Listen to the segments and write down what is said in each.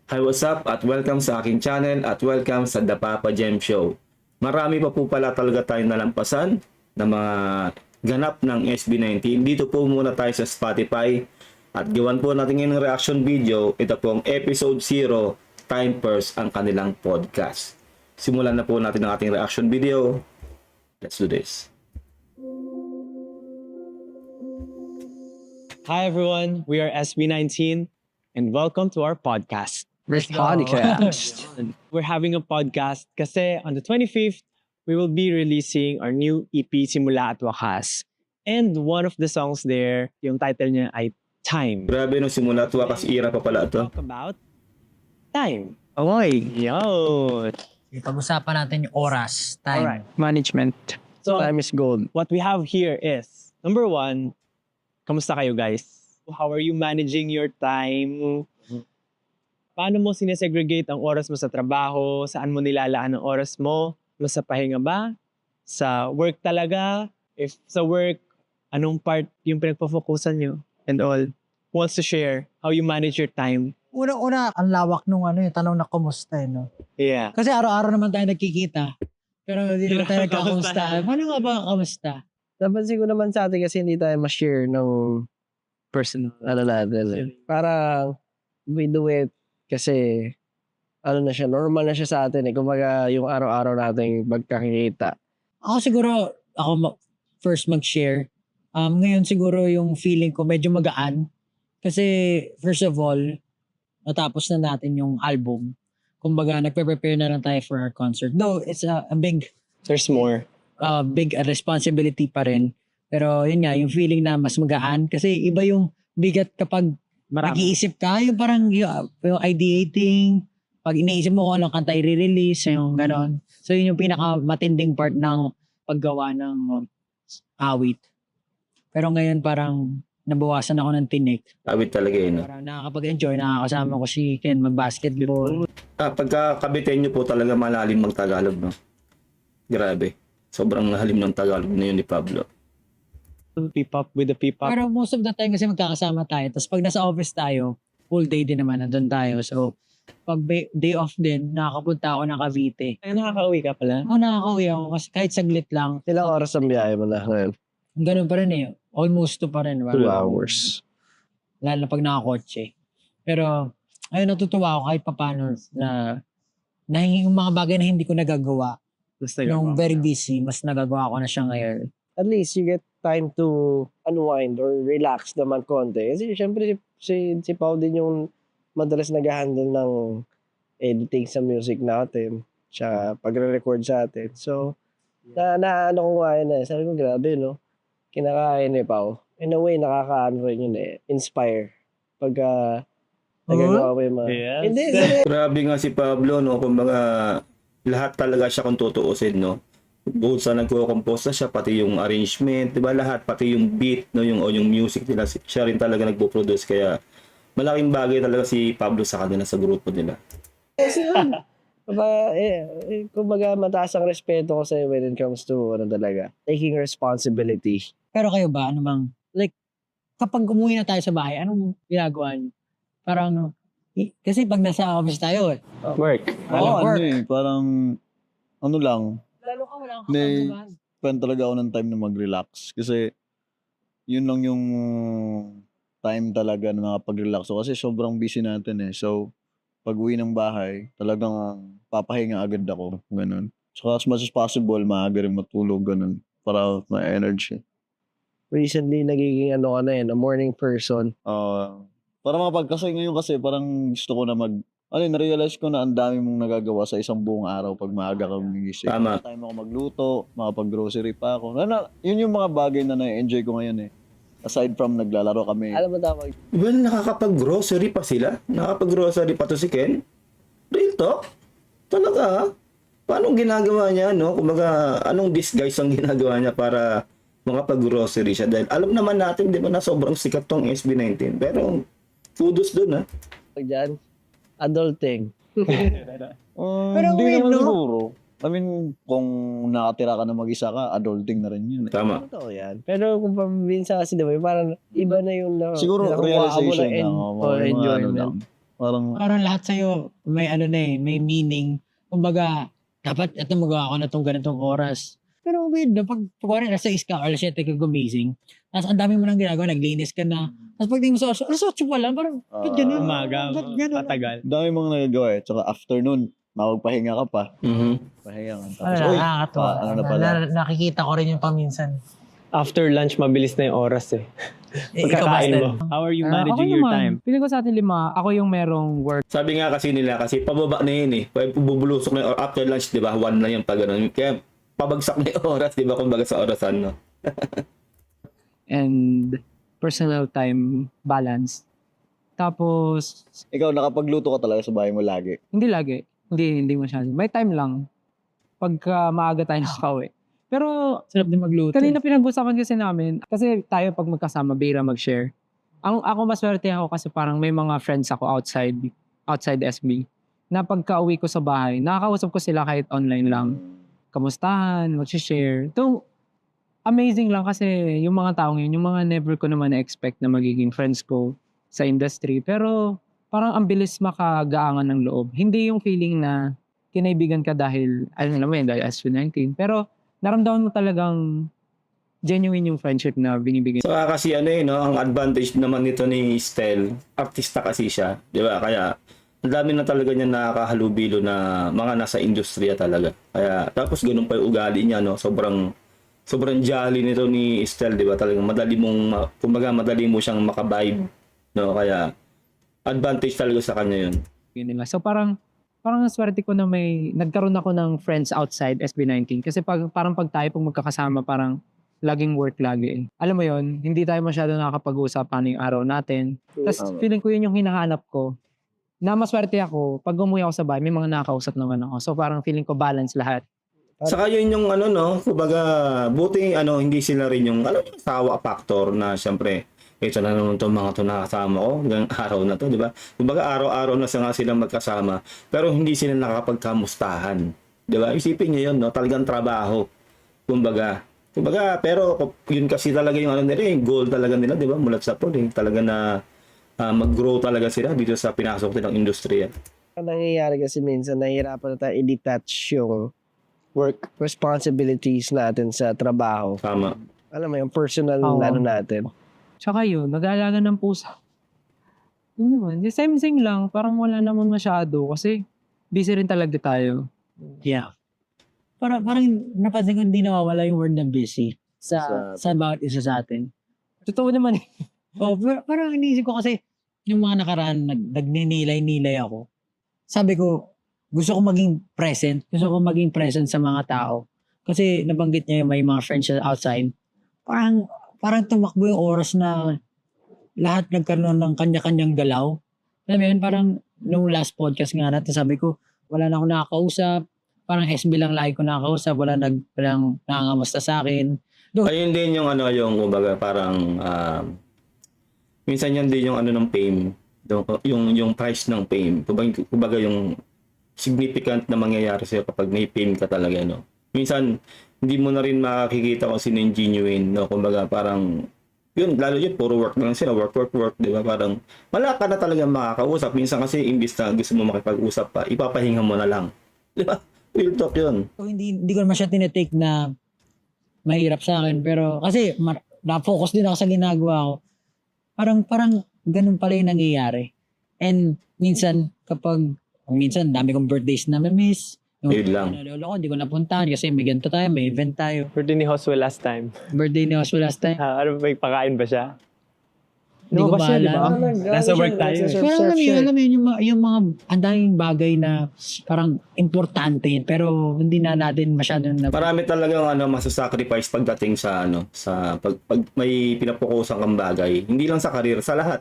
Hi, what's up? At welcome sa aking channel at welcome sa The Papa Gem Show. Marami pa po pala talaga tayong nalampasan na mga ganap ng SB19. Dito po muna tayo sa Spotify at gawan po natin ngayon ng reaction video. Ito po ang episode 0, Time First, ang kanilang podcast. Simulan na po natin ang ating reaction video. Let's do this. Hi everyone, we are SB19 and welcome to our podcast. Podcast. We're having a podcast kasi on the 25th, we will be releasing our new EP, Simula at Wakas. And one of the songs there, yung title niya ay Time. Grabe no, simula at wakas era pa pala ito. Talk about time. Okay. Yo! Pag-usapan natin yung oras, time. Alright. Management. So, Time is gold. what we have here is, number one, kamusta kayo guys? How are you managing your time? Paano mo sinesegregate ang oras mo sa trabaho? Saan mo nilalaan ang oras mo? Mas sa pahinga ba? Sa work talaga? If sa work, anong part yung pinagpo-focusan nyo? And all. Who wants to share how you manage your time? Una-una, ang lawak nung tanong na kumusta no? Yeah. Kasi araw-araw naman tayo nagkikita. Pero hindi naman tayo Kamusta? nagkakamusta. Paano nga ba kamusta? Napansin ko naman sa atin kasi hindi tayo ma-share ng personal natin. Parang we do it kasi na siya, normal na siya sa atin eh. Kumbaga yung araw-araw nating pagkakikita. Ako siguro, first mag-share. Ngayon siguro yung feeling ko medyo magaan. Kasi first of all, natapos na natin yung album. Kumbaga, nagpe-prepare na lang tayo for our concert. Though, it's a big There's more. big responsibility pa rin. Pero yun nga, yung feeling na mas magaan. Kasi iba yung bigat kapag nag-iisip ka, yung parang yung ideating, pag iniisip mo kung anong kanta i-release, yung gano'n. So yun yung pinaka-matinding part ng paggawa ng awit. Pero ngayon parang nabawasan ako ng tinik. Awit talaga yun. No? Parang nakakapag-enjoy, nakakasama ko si Ken mag-basketball. Pagka-kabitin nyo po talaga malalim mag-Tagalog, no? Grabe. Sobrang lalim ng Tagalog na yun ni Pablo. P-pop with the P-pop. Pero most of the time kasi magkakasama tayo. Tapos pag nasa office tayo, full day din naman, nandun tayo. So, pag day off din, nakakapunta ako ng Cavite. Ay, nakaka-uwi ka pala? Nakakauwi ako kasi kahit saglit lang. Ilang oras ang biyahe mo na ngayon? Ganun pa rin eh. Almost 2 pa rin. 2 hours. Lalo na pag nakakotse. Pero, ayun, natutuwa ako kahit papano na yung mga bagay na hindi ko nagagawa. Basta Nung very busy, mas nagagawa ko na siya ngayon. At least you get time to unwind or relax naman konti. Kasi syempre si Pao din yung madalas nag-handle ng editing sa music natin. Siya pagre-record sa atin. So, ano ko nga yun eh. Sabi ko, grabe no. Kinakain ni Pao. In a way, nakakaano rin yun eh. Inspire. Pagka nagagawa mo yung mga... Yes. Hindi. Grabe nga si Pablo, no? Kumbaga, lahat talaga siya kung tutuusin, no? Bukod sa nagko-compose na siya, pati yung arrangement, di ba? Lahat, pati yung beat, no? Yung music nila, siya rin talaga nagpo-produce. Kaya, malaking bagay talaga si Pablo sa kanila, sa grupo nila. Kasi yun. Kumbaga, mataas ang respeto ko sa'yo when it comes to, talaga, taking responsibility. Pero kayo ba, ano bang, like, kapag umuwi na tayo sa bahay, anong ginagawa niyo? Parang, kasi pag nasa office tayo, Work. work. Parang, ano lang, Lalo ka, wala kang May- kapansaman. spend talaga ako ng time na mag-relax. Kasi, yun lang yung time talaga na makapag-relax. Kasi sobrang busy natin eh. So, pag uwi ng bahay, talagang papahinga agad ako. Ganun. So, as much as possible, maaga rin matulog. Ganun. Para may energy. Recently, nagiging ka na yun, a morning person. Para kasi ngayon kasi parang gusto ko na na-realize ko na ang dami mong nagagawa sa isang buong araw pag maaga ka gumising. Tama. Time ako magluto, makapag-grocery pa ako. Yun yung mga bagay na na-enjoy ko ngayon eh. Aside from naglalaro kami. Alam mo tawag, Well, nakakapag-grocery pa sila? Nakakapag-grocery pa to si Ken? Real talk? Talaga, ha? Paano ginagawa niya, no? Kumbaga, anong disguise ang ginagawa niya para makapag-grocery siya? Dahil alam naman natin, di ba, na sobrang sikat tong SB19. Pero, kudos dun, ha? dyan, adulting. Pero Hindi wait, naman no? siguro. I mean, kung nakatira ka na mag-isa ka, adulting na rin yun. Eh. Tama. Totoo yan. Pero kung minsan kasi diba, parang iba na yung Siguro nakukuha mo realization ng lang. enjoyment. Parang lahat sa'yo may ano na may meaning. Kumbaga, dapat ito magawa ko na itong ganitong oras. Pero weird na, pag alas 6 ka, alas 7 ka gumising, tapos ang dami mo nang ginagawa, naglinis ka na, tapos pag tingin mo sa oras, alas 8 pa lang, parang, ba't ganun? Umaga, Ba't ganun? matagal. Dami mong nagagawa eh. Tsaka afternoon, mawagpahinga ka pa. Pahinga ka. Tapos, uy, Nakakatawa. ano na pala. Nakikita ko rin yung paminsan. After lunch, mabilis na yung oras eh. Ikaw, Pagkakain Bastard. mo. How are you Ako managing your naman, time? Feeling ko sa atin 5, ako yung merong work. Sabi nga kasi nila, kasi pababa na yun eh. Bubulusok na yun, or after lunch, di ba? 1 na yung pag ganun. Kaya pabagsak na yung oras, di ba? Kumbaga sa orasan, no? And personal time balance. Tapos, Ikaw, nakapagluto ka talaga sa bahay mo lagi. hindi lagi. Hindi masyado. May time lang. Pagka maaga tayo nakakauwi. Pero, Sarap din magluto. kanina pinag-usapan kasi namin, kasi tayo pag magkasama, bira mag-share. Ako maswerte ako kasi parang may mga friends ako outside SB, na pagka uwi ko sa bahay, nakakausap ko sila kahit online lang. Kamustahan, mag-share. Ito, amazing lang kasi yung mga taong yun, yung mga never ko naman na-expect na magiging friends ko sa industry. Pero parang ang bilis makagaangan ng loob. Hindi yung feeling na kinaibigan ka dahil, alam mo yun, dahil SB19. Pero naramdaman mo talagang genuine yung friendship na binibigay. Saka kasi ano eh, no? Ang advantage naman nito ni Stel, artista kasi siya. Di ba? Kaya ang dami na talaga niya nakakahalubilo na mga nasa industriya talaga. Kaya tapos ganun pa yung ugali niya, no? Sobrang jolly nito ni Estel, di ba? Talagang kumbaga madali mo siyang makabibe, no? Kaya advantage talaga sa kanya yun. Nila. So parang swerte ko na nagkaroon ako ng friends outside SB19 kasi parang pag tayo pag magkakasama parang laging work lagi. Alam mo yon, hindi tayo masyado nakakapag-usap paano yung araw natin. Tapos feeling ko yun yung hinahanap ko. Na maswerte ako, pag umuwi ako sa bahay, may mga nakakausap naman ako. So parang feeling ko balance lahat. Saka yun yung ano, no? Kumbaga buti hindi sila rin yung sawa factor na syempre ito na naman itong mga ito nakasama ko hanggang araw na to, di ba? Kumbaga araw-araw na nga silang magkasama pero hindi sila nakapagkamustahan. Di ba? Isipin niyo yun, no? Talagang trabaho. Kumbaga, pero yun kasi talaga yung nila, yung goal talaga nila, di ba? Mulat sa pool, talaga na mag-grow talaga sila dito sa pinasok nilang industriya. Ang nangyayari kasi minsan, nahihirapan na tayo i-detach yung work responsibilities natin sa trabaho. Tama. Alam mo yung personal Oo. natin. Tsaka yun, nag-aalaga ng pusa. Yun naman, the same thing lang, parang wala naman masyado kasi busy rin talaga tayo. Yeah. Parang napansin ko hindi nawawala yung word na busy sa bawat isa sa atin. Totoo naman eh. Oh, parang iniisip ko kasi yung mga nakaraan nagninilay-nilay ako. Sabi ko, gusto ko maging present. Gusto ko maging present sa mga tao. Kasi nabanggit niya yung may mga friends siya outside. Parang tumakbo yung oras na lahat nagkaroon ng kanya-kanyang galaw. Alam mo yun, parang nung last podcast nga natin, sabi ko, wala na akong nakakausap. Parang SB lang lagi ko nakakausap. Walang nangangamusta sa akin. Ayun din yung yung kumbaga parang minsan yan din yung ng fame, yung price ng fame. Kumbaga yung significant na mangyayari sa'yo kapag may fame ka talaga, no. Minsan hindi mo na rin makikita kung sino yung genuine, no. Kumbaga parang yun, lalo yun, puro work lang sila, work, di ba? Parang wala ka na talaga makakausap. Minsan kasi imbis na gusto mo makipag-usap pa, ipapahinga mo na lang. Di ba? Real talk yun. So, hindi ko naman siya tinetake na mahirap sa akin. Pero kasi na-focus din ako sa ginagawa ko. Parang ganun pala yung nangyayari. And minsan dami kong birthdays na miss. Yung Yun lang. lolo ko, hindi ko napuntahan kasi may ganito tayo, may event tayo. Birthday ni Hoswell last time. Birthday ni Oswald last time. Ano ba, pakain ba siya? Hindi ko Lumabas siya, di ba? maalala. Nasa work tayo. Pero alam mo yun, yung mga andaming bagay na parang importante pero hindi na natin masyadong Marami talagang masasacrifice pagdating sa sa pag may pinapokusan kang bagay. Hindi lang sa career, sa lahat.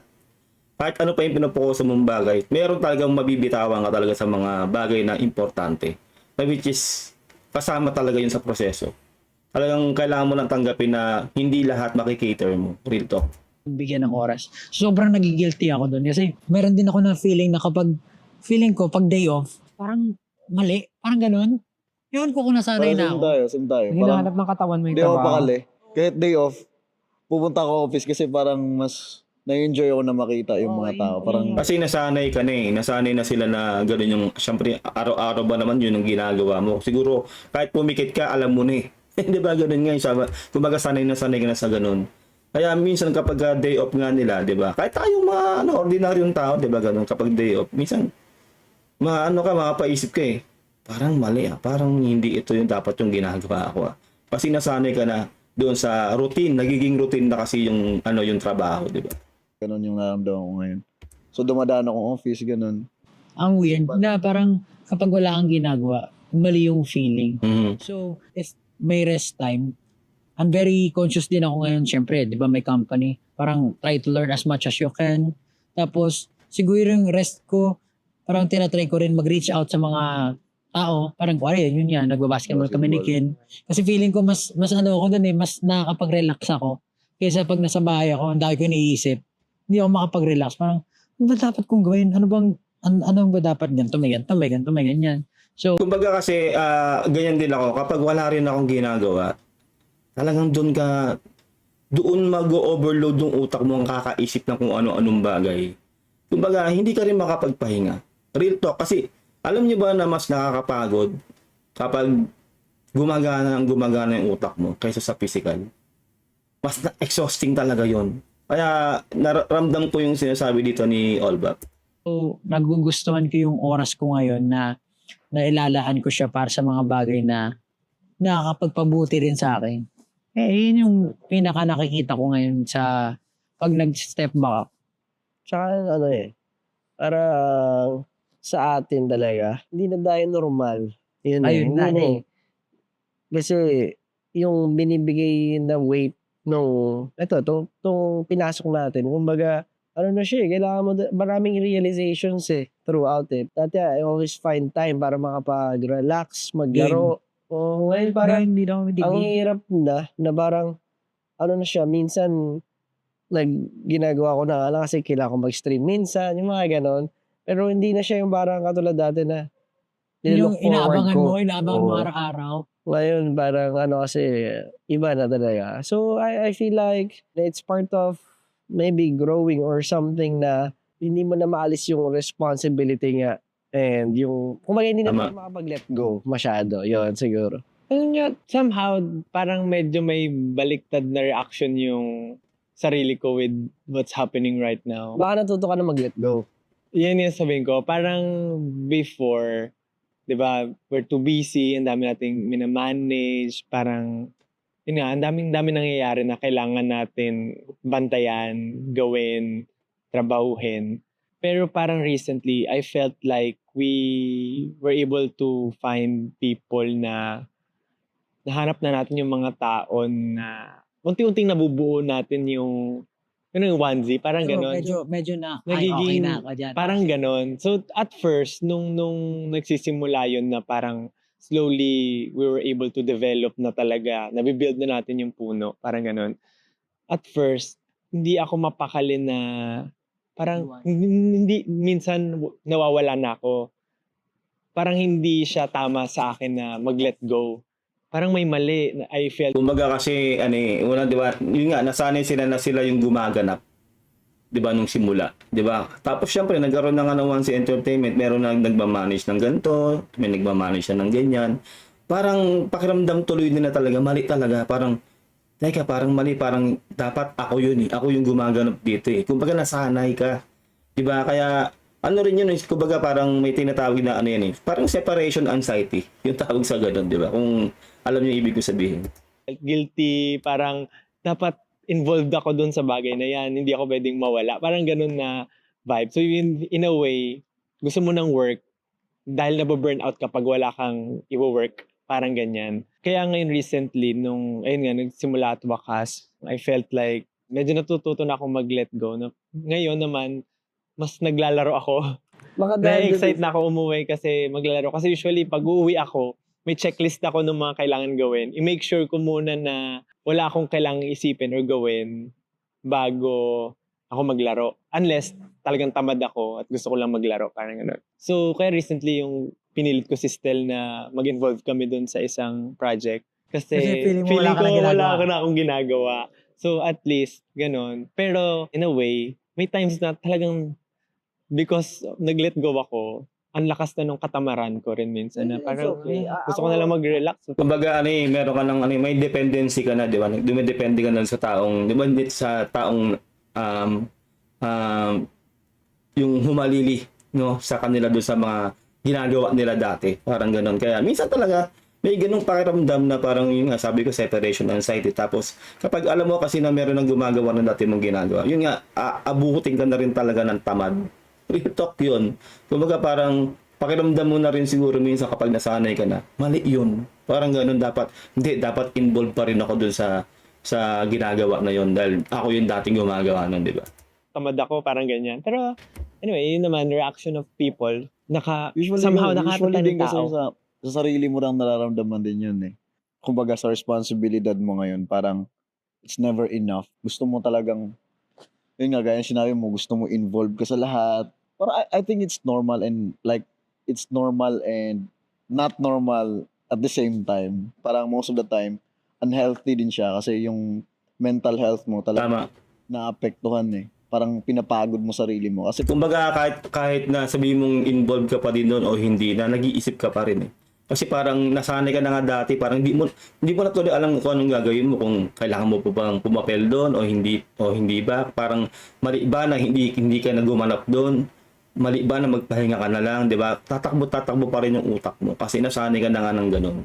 Kahit ano pa yung pinapokusan mong bagay, meron talagang mabibitawan ka talaga sa mga bagay na importante. Which is kasama talaga yun sa proseso. Talagang kailangan mo nang tanggapin na hindi lahat makikater mo. Real talk. bigyan ng oras. Sobrang nagigilty ako doon kasi meron din ako na feeling na feeling ko pag day off, parang mali, parang ganun. Yun ko kung nasanay na ako. Same tayo. Hinahanap ng katawan mo yung Hindi ako trabaho. pakali. Kahit day off, pupunta ako office kasi parang mas na-enjoy ako na makita yung mga tao. Parang, Kasi nasanay ka na eh. Nasanay na sila na gano'n yung, syempre, araw-araw ba naman yun ang ginagawa mo. Siguro, kahit pumikit ka, alam mo na eh. Di ba gano'n nga yung kumbaga sanay ka na sa gano'n. Kaya minsan kapag day off nga nila, di ba? Kahit tayong mga ordinaryong tao, di ba gano'n, kapag day off, minsan, mapapaisip ka eh. Parang mali ah. Parang hindi ito yung dapat yung ginagawa ko ah. Kasi nasanay ka na doon sa routine, nagiging routine na kasi yung yung trabaho, di ba? ganun yung naramdaman ko ngayon. So, dumadaan akong office, ganun. Ang weird na parang kapag wala kang ginagawa, mali yung feeling. Mhm. So, if may rest time, I'm very conscious din ako ngayon, syempre, di ba may company, parang try to learn as much as you can. Tapos, siguro yung rest ko, parang tinatry ko rin mag-reach out sa mga tao, parang yun yan, nagbabasketball kami ni Ken. Kasi feeling ko mas ako dun eh, mas nakakapag-relax ako. Kaysa pag nasa bahay ako, ang dami ko iniisip, hindi ako makapag-relax. Parang, ano ba dapat kong gawin? Ano ba dapat ganito, may ganyan. So, Kumbaga kasi ganyan din ako. Kapag wala rin akong ginagawa, talagang doon mag-overload yung utak mo ang kakaisip ng kung ano-anong bagay. Kumbaga, hindi ka rin makapagpahinga. Real talk. Kasi, alam niyo ba na mas nakakapagod kapag gumagana yung utak mo kaysa sa physical? Mas exhausting talaga yon. Kaya ramdam ko yung sinasabi dito ni Olbap. nagugustuhan ko yung oras ko ngayon na nailalaan ko siya para sa mga bagay na nakakapagpabuti rin sa akin. Yun yung pinaka nakikita ko ngayon sa pag nag-step back. Tsaka parang sa atin talaga, hindi na tayo normal. Yun Ayun hindi na na eh. Kasi yung binibigay na weight nung, itong pinasok natin, kumbaga, na siya kailangan mo, maraming realizations throughout it. Dati I always find time para makapag-relax, maglaro. Ngayon parang, Hindi na ako ang hirap na parang, na siya, minsan, ginagawa ko na nga lang kasi kailangan ko mag-stream minsan, yung mga ganon. Pero hindi na siya yung parang katulad dati na yung nilook forward ko. inaabangan mo Oo. araw-araw. Ngayon parang kasi iba na talaga. So I feel like it's part of maybe growing or something na hindi mo na maalis yung responsibility nga. And yung, kumbaga hindi na Tama. tayo makapag-let go masyado. Yun, siguro. Alam niyo, somehow, parang medyo may baliktad na reaction yung sarili ko with what's happening right now. Baka natuto ka na mag-let go. Yan yung sabihin ko. Parang before, di ba, we're too busy, ang dami nating minamanage, parang, yun nga, ang daming nangyayari na kailangan natin bantayan, gawin, trabahuhin. Pero parang recently, I felt like we were able to find people na nahanap na natin yung mga taon na unti-unting nabubuo natin yung onesie, parang ganon. Medyo na, okay Nagiging- na ako dyan. Parang ganon. So at first, nung nagsisimula yun na parang slowly we were able to develop na talaga, nabibuild na natin yung puno, parang ganon. At first, hindi ako mapakali na parang hindi, minsan nawawala na ako. Parang hindi siya tama sa akin na mag-let go. Parang may mali. I felt Kumbaga kasi una 'di ba, yun nga nasanay sila na sila yung gumaganap. 'Di ba nung simula, 'di ba? Tapos syempre nagkaroon na nga ng Once Entertainment, meron na nagma-manage ng ganito, may nagma-manage siya ng ganyan. Parang pakiramdam tuloy din na talaga mali talaga, parang parang mali, parang dapat ako yun eh. Ako yung gumaganap dito eh. Kumbaga nasanay ka. 'Di ba? Kaya rin yun, kumbaga parang may tinatawag na yan eh. Parang separation anxiety. Yung tawag sa ganun, 'di ba? Kung alam niyo ibig ko sabihin. guilty, parang dapat involved ako dun sa bagay na yan, hindi ako pwedeng mawala. Parang ganun na vibe. So in a way, gusto mo ng work dahil nababurnout kapag wala kang i-work. Parang ganyan. Kaya ngayon recently, nagsimula at wakas, I felt like medyo natututo na ako mag-let go. Ngayon naman, mas naglalaro ako. Na-excite na ako umuwi kasi maglalaro. Kasi usually, pag uuwi ako, may checklist ako ng mga kailangan gawin. I-make sure ko muna na wala akong kailangang isipin or gawin bago ako maglaro. Unless talagang tamad ako at gusto ko lang maglaro. Parang gano'n. So, kaya recently yung pinilit ko si Stel na mag-involve kami dun sa isang project. Kasi Kasi feeling mo feeling wala ka ko na ginagawa. wala ako na akong ginagawa. So at least, ganun. Pero in a way, may times na talagang because nag-let go ako, ang lakas na nung katamaran ko rin minsan na It's parang okay. gusto ko na lang mag-relax. Kumbaga ano eh, meron ka ng ano eh, may dependency ka na, di ba? Dumidepende ka na sa taong, di ba, sa taong yung humalili, no, sa kanila doon sa mga ginagawa nila dati. Parang ganoon. Kaya minsan talaga may ganung pakiramdam na parang yung nga, sabi ko, separation anxiety. Tapos kapag alam mo kasi na meron ng gumagawa ng dati mong ginagawa, yun nga, abutin ka na rin talaga ng tamad. Real talk yun. Kumbaga parang pakiramdam mo na rin siguro minsan kapag nasanay ka na, mali yun. Parang ganun dapat. Hindi, dapat involved pa rin ako dun sa ginagawa na yun dahil ako yung dating gumagawa nun, di ba? Tamad ako, parang ganyan. Pero anyway, yun naman, reaction of people. Usually Nakakita din ng kasi tao. sa sarili mo lang nararamdaman din yun eh. Kumbaga sa responsibilidad mo ngayon, parang it's never enough. Gusto mo talagang, yun nga, gaya ng sinabi mo, gusto mo involved ka sa lahat. Parang I think it's normal and like, it's normal and not normal at the same time. Parang most of the time, unhealthy din siya kasi yung mental health mo talaga Tama. naapektuhan eh. Parang pinapagod mo sarili mo. Kasi Kumbaga kahit na sabihin mong involved ka pa din doon o hindi na, nag-iisip ka pa rin eh. Kasi parang nasanay ka na nga dati, parang hindi mo na tuloy alam kung anong gagawin mo, kung kailangan mo pa bang pumapel doon o hindi ba. Parang mali ba na hindi ka na gumanap doon? Mali ba na magpahinga ka na lang, 'di ba? Tatakbo pa rin yung utak mo kasi nasanay ka na nga ng ganun.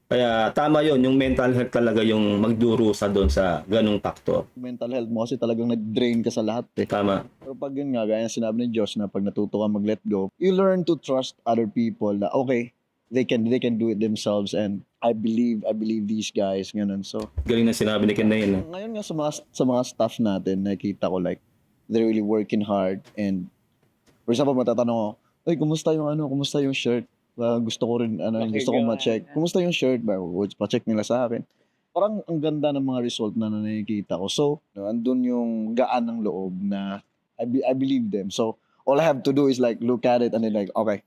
Kaya tama 'yon, yung mental health talaga yung magdurusa doon sa ganung factor. mental health mo kasi talagang nag-drain ka sa lahat eh. Tama. Pero pag yun nga, gaya ng sinabi ni Josh na pag natuto ka mag-let go, you learn to trust other people na okay, they can do it themselves and I believe these guys, ganun. So, Galing na sinabi ni Ken na yun. ngayon nga sa mga staff natin, nakikita ko like, they're really working hard and for example, matatanong ko, ay, kumusta yung shirt? Gusto ko rin, gusto ko ma-check. Kumusta yung shirt? Pa-check nila sa akin. Parang ang ganda ng mga result na nakikita ko. So, andun yung gaan ng loob na I believe them. So, all I have to do is like look at it and then like, okay,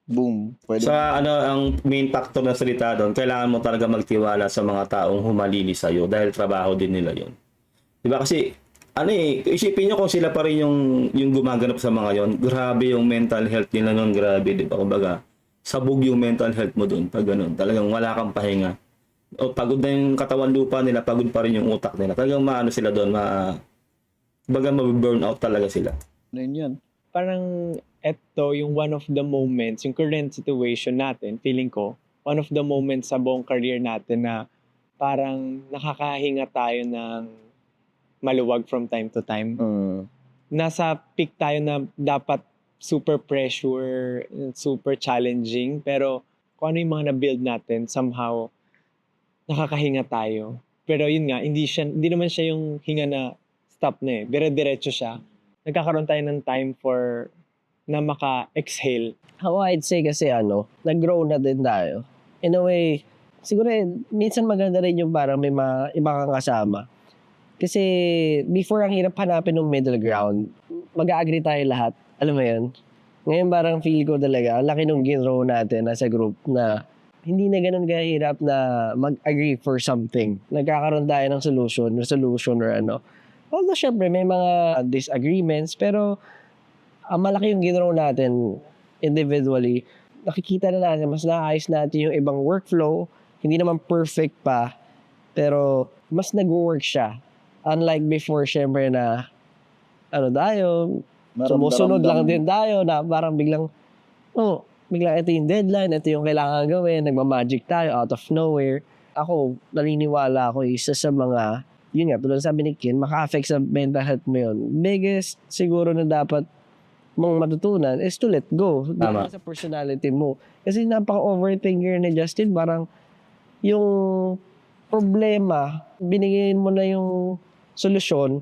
boom. Pwede. Sa ang main factor na salita doon, kailangan mo talaga magtiwala sa mga taong humalili sa iyo dahil trabaho din nila 'yon. 'Di ba kasi isipin niyo kung sila pa rin yung gumaganap sa mga 'yon. Grabe yung mental health nila noon, grabe, 'di ba? Kumbaga, sabog yung mental health mo doon pag ganun. Talagang wala kang pahinga. O pagod na yung katawan lupa nila, pagod pa rin yung utak nila. Talagang maano sila doon, kumbaga ma-burn out talaga sila. Ano yun? Parang eto yung one of the moments, yung current situation natin, feeling ko, one of the moments sa buong career natin na parang nakakahinga tayo ng maluwag from time to time. Nasa peak tayo na dapat super pressure, super challenging, pero kung ano yung mga na-build natin, somehow, nakakahinga tayo. Pero yun nga, hindi naman siya yung hinga na stop na eh. Dire-diretso siya. Nagkakaroon tayo ng time na maka-exhale. How I'd say kasi nag-grow na din tayo. In a way, siguro minsan maganda rin yung parang may mga iba kang kasama. Kasi before ang hirap hanapin ng middle ground, mag-agree tayo lahat. Alam mo yun? Ngayon parang feel ko talaga, ang laki nung ginrow natin as a group na hindi na ganun kahirap na mag-agree for something. Nagkakaroon tayo ng resolution or ano. Although syempre may mga disagreements, pero malaki yung ginrow natin individually. Nakikita na natin, mas naayos natin yung ibang workflow. Hindi naman perfect pa, pero mas nag-work siya. Unlike before, syempre na tayo, sumusunod lang din tayo na parang biglang ito yung deadline, ito yung kailangan gawin, nagmamagic tayo out of nowhere. Ako, naniniwala ako isa sa mga, yun nga, tulad sabi ni Ken, maka-affect sa mental health mo yun. Biggest siguro na dapat mong matutunan is to let go. Tama. Sa personality mo. Kasi napaka-overthinker ni Justin, parang yung problema, binigyan mo na yung solusyon,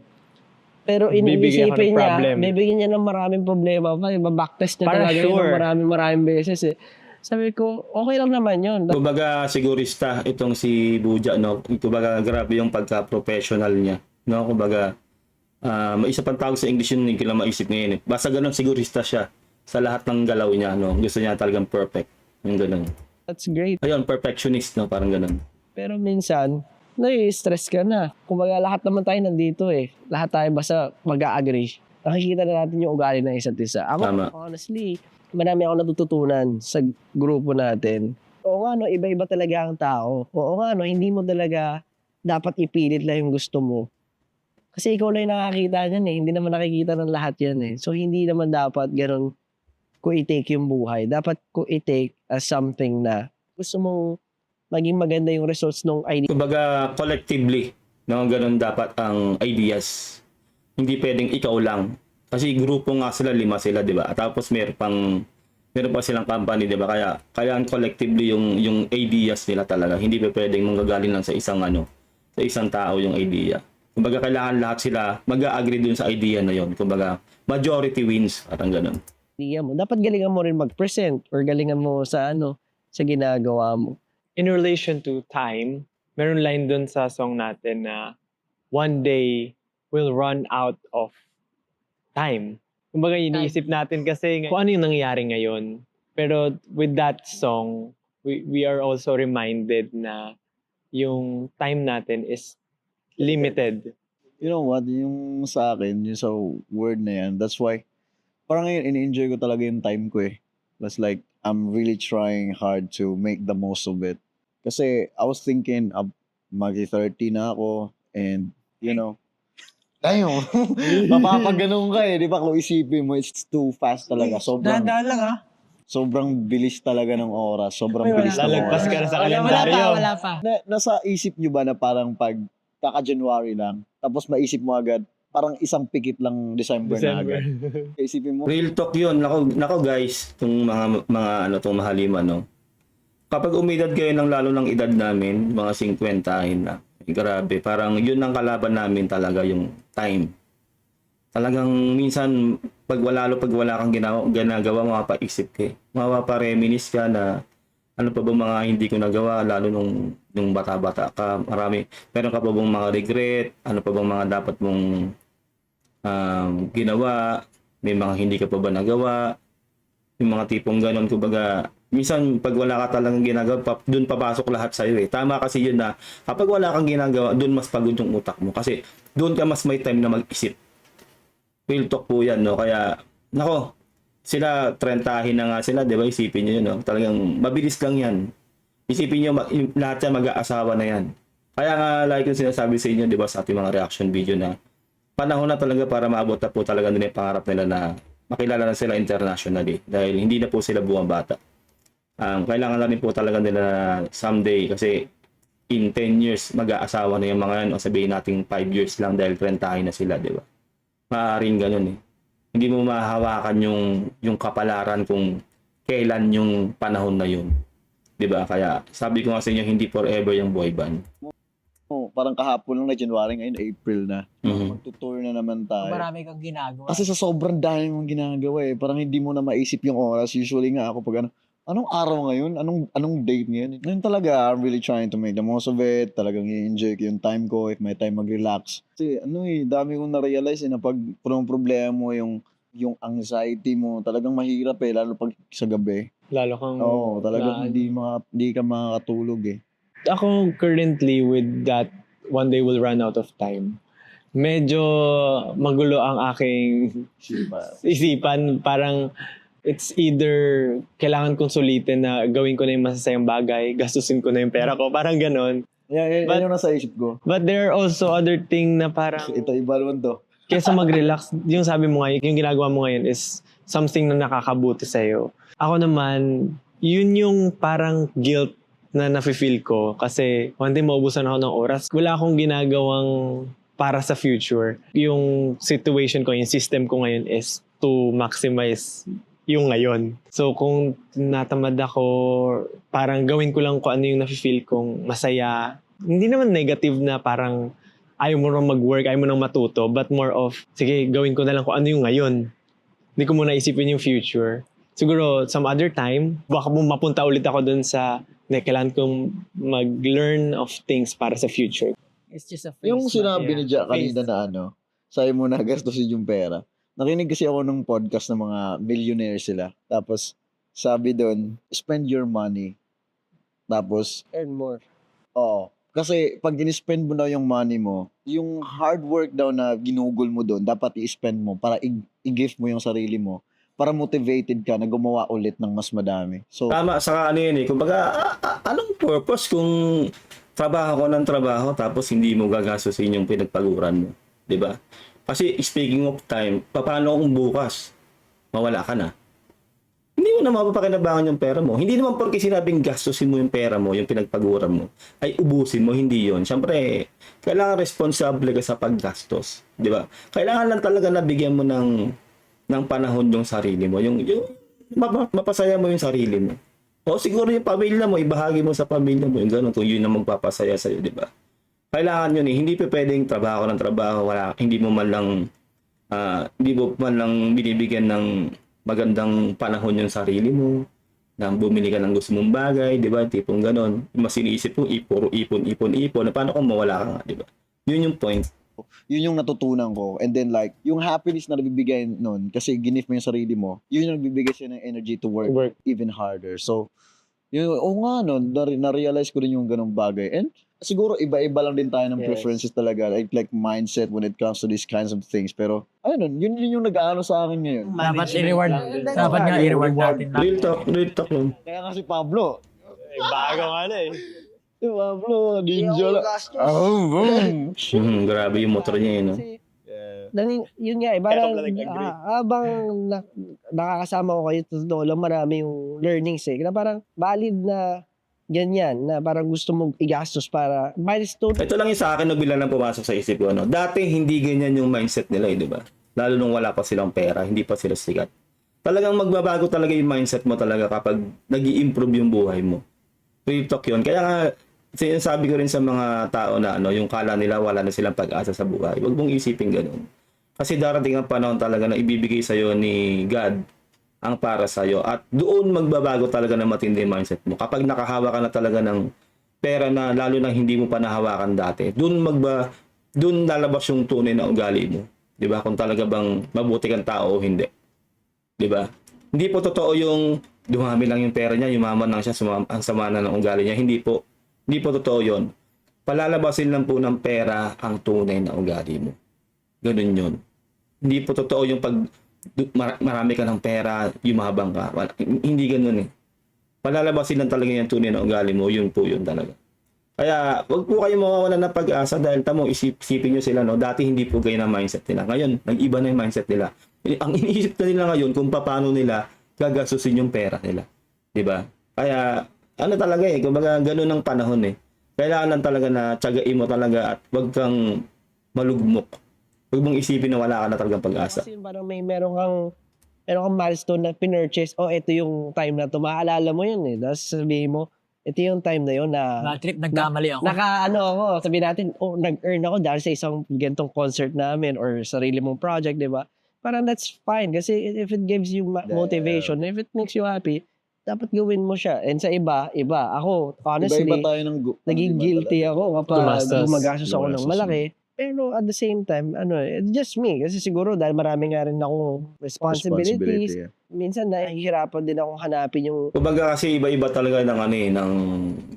pero Bibigyan ka ng iniisipin niya, problem. bibigyan niya ng maraming problema pa. Back-test niya Para talaga yun sure. ng maraming beses eh. Sabi ko, okay lang naman yun. Kumbaga sigurista itong si Buja, no? Kumbaga grabe yung pagka-professional niya, no? Kumbaga may isa pang tawag sa English yun, hindi ko lang maisip ngayon eh. Basta ganun, sigurista siya sa lahat ng galaw niya, no? Gusto niya talagang perfect, yung ganun. That's great. Ayun, perfectionist, no? Parang ganun. Pero minsan, nai-stress ka na. Kumbaga lahat naman tayo nandito eh. Lahat tayo basta mag-a-agree. Nakikita na natin yung ugali ng isa't isa. Ako, Tama. honestly, marami ako natututunan sa grupo natin. Oo nga no, iba-iba talaga ang tao. Oo nga no, hindi mo talaga dapat ipilit lang yung gusto mo. Kasi ikaw lang yung nakakita niyan eh. Hindi naman nakikita ng lahat yan eh. So hindi naman dapat ganun ko i-take yung buhay. Dapat ko i-take as something na gusto mong maging maganda yung results ng idea. Kumbaga, collectively, no, ganun dapat ang ideas. Hindi pwedeng ikaw lang. Kasi grupo nga sila, 5 sila, di ba? At tapos meron pa silang company, di ba? Kaya collectively yung ideas nila talaga. Hindi pa pwedeng manggagaling lang sa isang tao yung idea. Kumbaga, kailangan lahat sila mag-agree dun sa idea na yon. Kumbaga, majority wins. Parang ganun. Idea mo. Dapat galingan mo rin mag-present or galingan mo sa sa ginagawa mo. In relation to time, meron line dun sa song natin na one day will run out of time. Kumbaga, iniisip natin kasi kung ano yung nangyayari ngayon. Pero with that song, we are also reminded na yung time natin is limited. You know what? Yung sa akin, yung sa word na yan, that's why, parang ngayon, ini-enjoy ko talaga yung time ko eh. That's like, I'm really trying hard to make the most of it. Kasi, I was thinking, mag-30 na ako, and, you know, tayo, mapapaganon ka eh, di ba? Kung isipin mo, it's too fast talaga. Sobrang, lang ah. sobrang bilis talaga ng oras. Sobrang bilis ng Lalagpas oras. ka na sa Wala kalendaryo. wala pa. Nasa isip nyo ba na parang pag kaka-January lang, tapos maisip mo agad, parang isang pikit lang December. Na agad. Isipin mo, Real talk yun. Nako guys, itong mga itong mahaliman, no? Kapag umidad kayo ng lalo ng edad namin, mga 50 na, grabe, parang yun ang kalaban namin talaga, yung time. Talagang minsan, pag wala kang ginagawa, mapapaisip ka eh. Mapapareminis ka na, ano pa ba mga hindi ko nagawa, lalo nung bata-bata ka, marami. Meron ka pa bang mga regret, ano pa bang mga dapat mong ginawa, may mga hindi ka pa ba nagawa, yung mga tipong ganon, kumbaga, minsan pag wala ka talagang ginagawa, doon papasok lahat sa'yo eh. Tama kasi yun na, kapag wala kang ginagawa, doon mas pagod yung utak mo. Kasi doon ka mas may time na mag-isip. Real talk po yan, no? Kaya, nako, sila, 30 na nga sila, di ba? Isipin nyo yun, no? Talagang mabilis lang yan. Isipin nyo, lahat yan mag-aasawa na yan. Kaya nga, like yung sinasabi sa inyo, di ba, sa ating mga reaction video na, panahon na talaga para maabot na po talaga nila yung pangarap nila na makilala na sila internationally. Dahil hindi na po sila bumabata. Kailangan lang din po talaga nila someday kasi in 10 years mag-aasawa na yung mga yan o sabihin natin 5 years lang dahil 30 na sila, di ba? Maaaring ganun eh. Hindi mo mahawakan yung kapalaran kung kailan yung panahon na yun. Di ba? Kaya sabi ko nga sa inyo, hindi forever yung boy band. parang kahapon lang na January, ngayon April na. Mhm. Magtutour na naman tayo. Marami kang ginagawa. Kasi sa sobrang dami mong ginagawa eh. Parang hindi mo na maisip yung oras. Usually nga ako pag anong araw ngayon? Anong date ngayon? Ngayon talaga, I'm really trying to make the most of it. Talagang i-enjoy ko yung time ko if may time mag-relax. Kasi dami kong na-realize na pag problema mo yung anxiety mo, talagang mahirap eh, lalo pag sa gabi. Lalo kang... Oo, talagang hindi ka makakatulog eh. Ako currently with that one day will run out of time. Medyo magulo ang aking isipan. Parang it's either kailangan kong sulitin na gawin ko na yung masasayang bagay, gastusin ko na yung pera ko, parang ganon. Yan yung nasa isip ko. But there are also other thing na parang Ito, iba naman to. kesa mag-relax, yung sabi mo ngayon, yung ginagawa mo ngayon is something na nakakabuti sa'yo. Ako naman, yun yung parang guilt na nafe-feel ko kasi one day maubusan ako ng oras. Wala akong ginagawang para sa future. Yung situation ko, yung system ko ngayon is to maximize yung ngayon. So kung natamad ako, parang gawin ko lang kung ano yung nafe-feel kong masaya. Hindi naman negative na parang ayaw mo nang mag-work, ayaw mo nang matuto, but more of, sige, gawin ko na lang kung ano yung ngayon. Hindi ko muna isipin yung future. Siguro, some other time, baka mapunta ulit ako dun sa kailangan kong mag-learn of things para sa future. It's just a phase. Yung sinabi Yeah. ni Jack kanina na sabi mo na gastusin yung pera. Nakinig kasi ako ng podcast ng mga millionaire sila. Tapos, sabi doon, spend your money. Tapos, Earn more. oo, Kasi pag in-spend mo daw yung money mo, yung hard work daw na ginugol mo doon, dapat i-spend mo para i-gift mo yung sarili mo para motivated ka na gumawa ulit ng mas madami. So, Tama, saka ano yun eh. Kumbaga, anong purpose kung trabaho ko ng trabaho tapos hindi mo gagastusin yung pinagpaguran mo? 'Di ba? Kasi speaking of time, paano kung bukas mawala ka na? Hindi mo na mapapakinabangan yung pera mo. Hindi naman porque sinabing gastusin mo yung pera mo, yung pinagpaguran mo, ay ubusin mo. Hindi yon. Siyempre, kailangan responsable ka sa paggastos. Di ba? Kailangan lang talaga na bigyan mo ng panahon yung sarili mo. Yung mapasaya mo yung sarili mo. O siguro yung pamilya mo, ibahagi mo sa pamilya mo. Yung ganun, kung yun na magpapasaya sa'yo, di ba? Kailangan yun eh. Hindi pa pwedeng trabaho ng trabaho. Hindi mo man lang binibigyan ng magandang panahon yung sarili mo, na bumili ka ng gusto mong bagay, di ba? Tipong ganon. Mas iniisip mo, puro ipon. Paano kung mawala ka nga, di ba? Yun yung point. yun yung natutunan ko. And then like, yung happiness na nabibigay nun, kasi ginif mo yung sarili mo, yun yung nagbibigay sa'yo ng energy to work even harder. So, yun, nga no, na-realize ko rin yung ganong bagay. And siguro iba-iba lang din tayo ng preferences talaga, like mindset when it comes to these kinds of things. Pero, ayun, yun yung nag-aano sa akin ngayon. Dapat i-reward. Dapat nga i-reward natin. Real talk lang. Kaya nga si Pablo, Bago nga na eh. si Pablo, ninja lang. Grabe yung motor niya yun. No? Yun nga eh, parang Kaya nag-agree. habang nakakasama ko kayo, totoo lang marami yung learnings eh. Na parang valid na ganyan, na parang gusto mong igastos para milestone. Ito lang yung sa akin na bila lang pumasok sa isip ko. No? Dati hindi ganyan yung mindset nila, di ba? Lalo nung wala pa silang pera, hindi pa sila sikat. Talagang magbabago talaga yung mindset mo talaga kapag nag-i-improve yung buhay mo. Real talk yun. Kaya nga, sinasabi ko rin sa mga tao na yung kala nila wala na silang pag-asa sa buhay. Huwag mong isipin ganun. Kasi darating ang panahon talaga na ibibigay sa'yo ni God ang para sa'yo. At doon magbabago talaga na matindi yung mindset mo. Kapag nakahawa ka na talaga ng pera na lalo na hindi mo pa nahawakan dati, doon lalabas yung tunay na ugali mo. 'Di ba? Kung talaga bang mabuti kang tao o hindi. 'Di ba? Hindi po totoo yung dumami lang yung pera niya, yumaman lang siya, ang sama na ng ugali niya. Hindi po totoo 'yon. Palalabasin lang po ng pera ang tunay na ugali mo. Ganun 'yon. Hindi po totoo yung pag marami ka ng pera, yumabang ka. Hindi ganun eh. Palalabasin lang talaga yung tunay na ugali mo, yun po yun talaga. Kaya, wag po kayo mawawalan ng pag-asa dahil isipin nyo sila, no? Dati hindi po ganyan ang mindset nila. Ngayon, nag-iba na yung mindset nila. Ang iniisip na nila ngayon kung paano nila gagastusin yung pera nila. 'Di ba? Kaya, ano talaga eh, kumbaga ganun ang panahon eh. Kailangan lang talaga na tiyagain mo talaga at wag kang malugmok. Huwag mong isipin na wala ka na talagang pag-asa. Kasi parang meron kang milestone na pinurchase, ito yung time na to. Maalala mo yun eh. Tapos sabihin mo, ito yung time na yun na Bad trip, nagkamali ako. ako, sabihin natin, nag-earn ako dahil sa isang gantong concert namin or sarili mong project, di ba? Parang that's fine kasi if it gives you motivation, if it makes you happy, dapat gawin mo siya. And sa iba. Ako, honestly, Iba-iba tayo ng naging guilty ako kapag gumagastos ako ng Gumastos. malaki. Pero at the same time, it's just me. Kasi siguro dahil marami nga rin akong responsibilities. Yeah. Minsan nahihirapan din akong hanapin yung Kumbaga kasi iba-iba talaga ng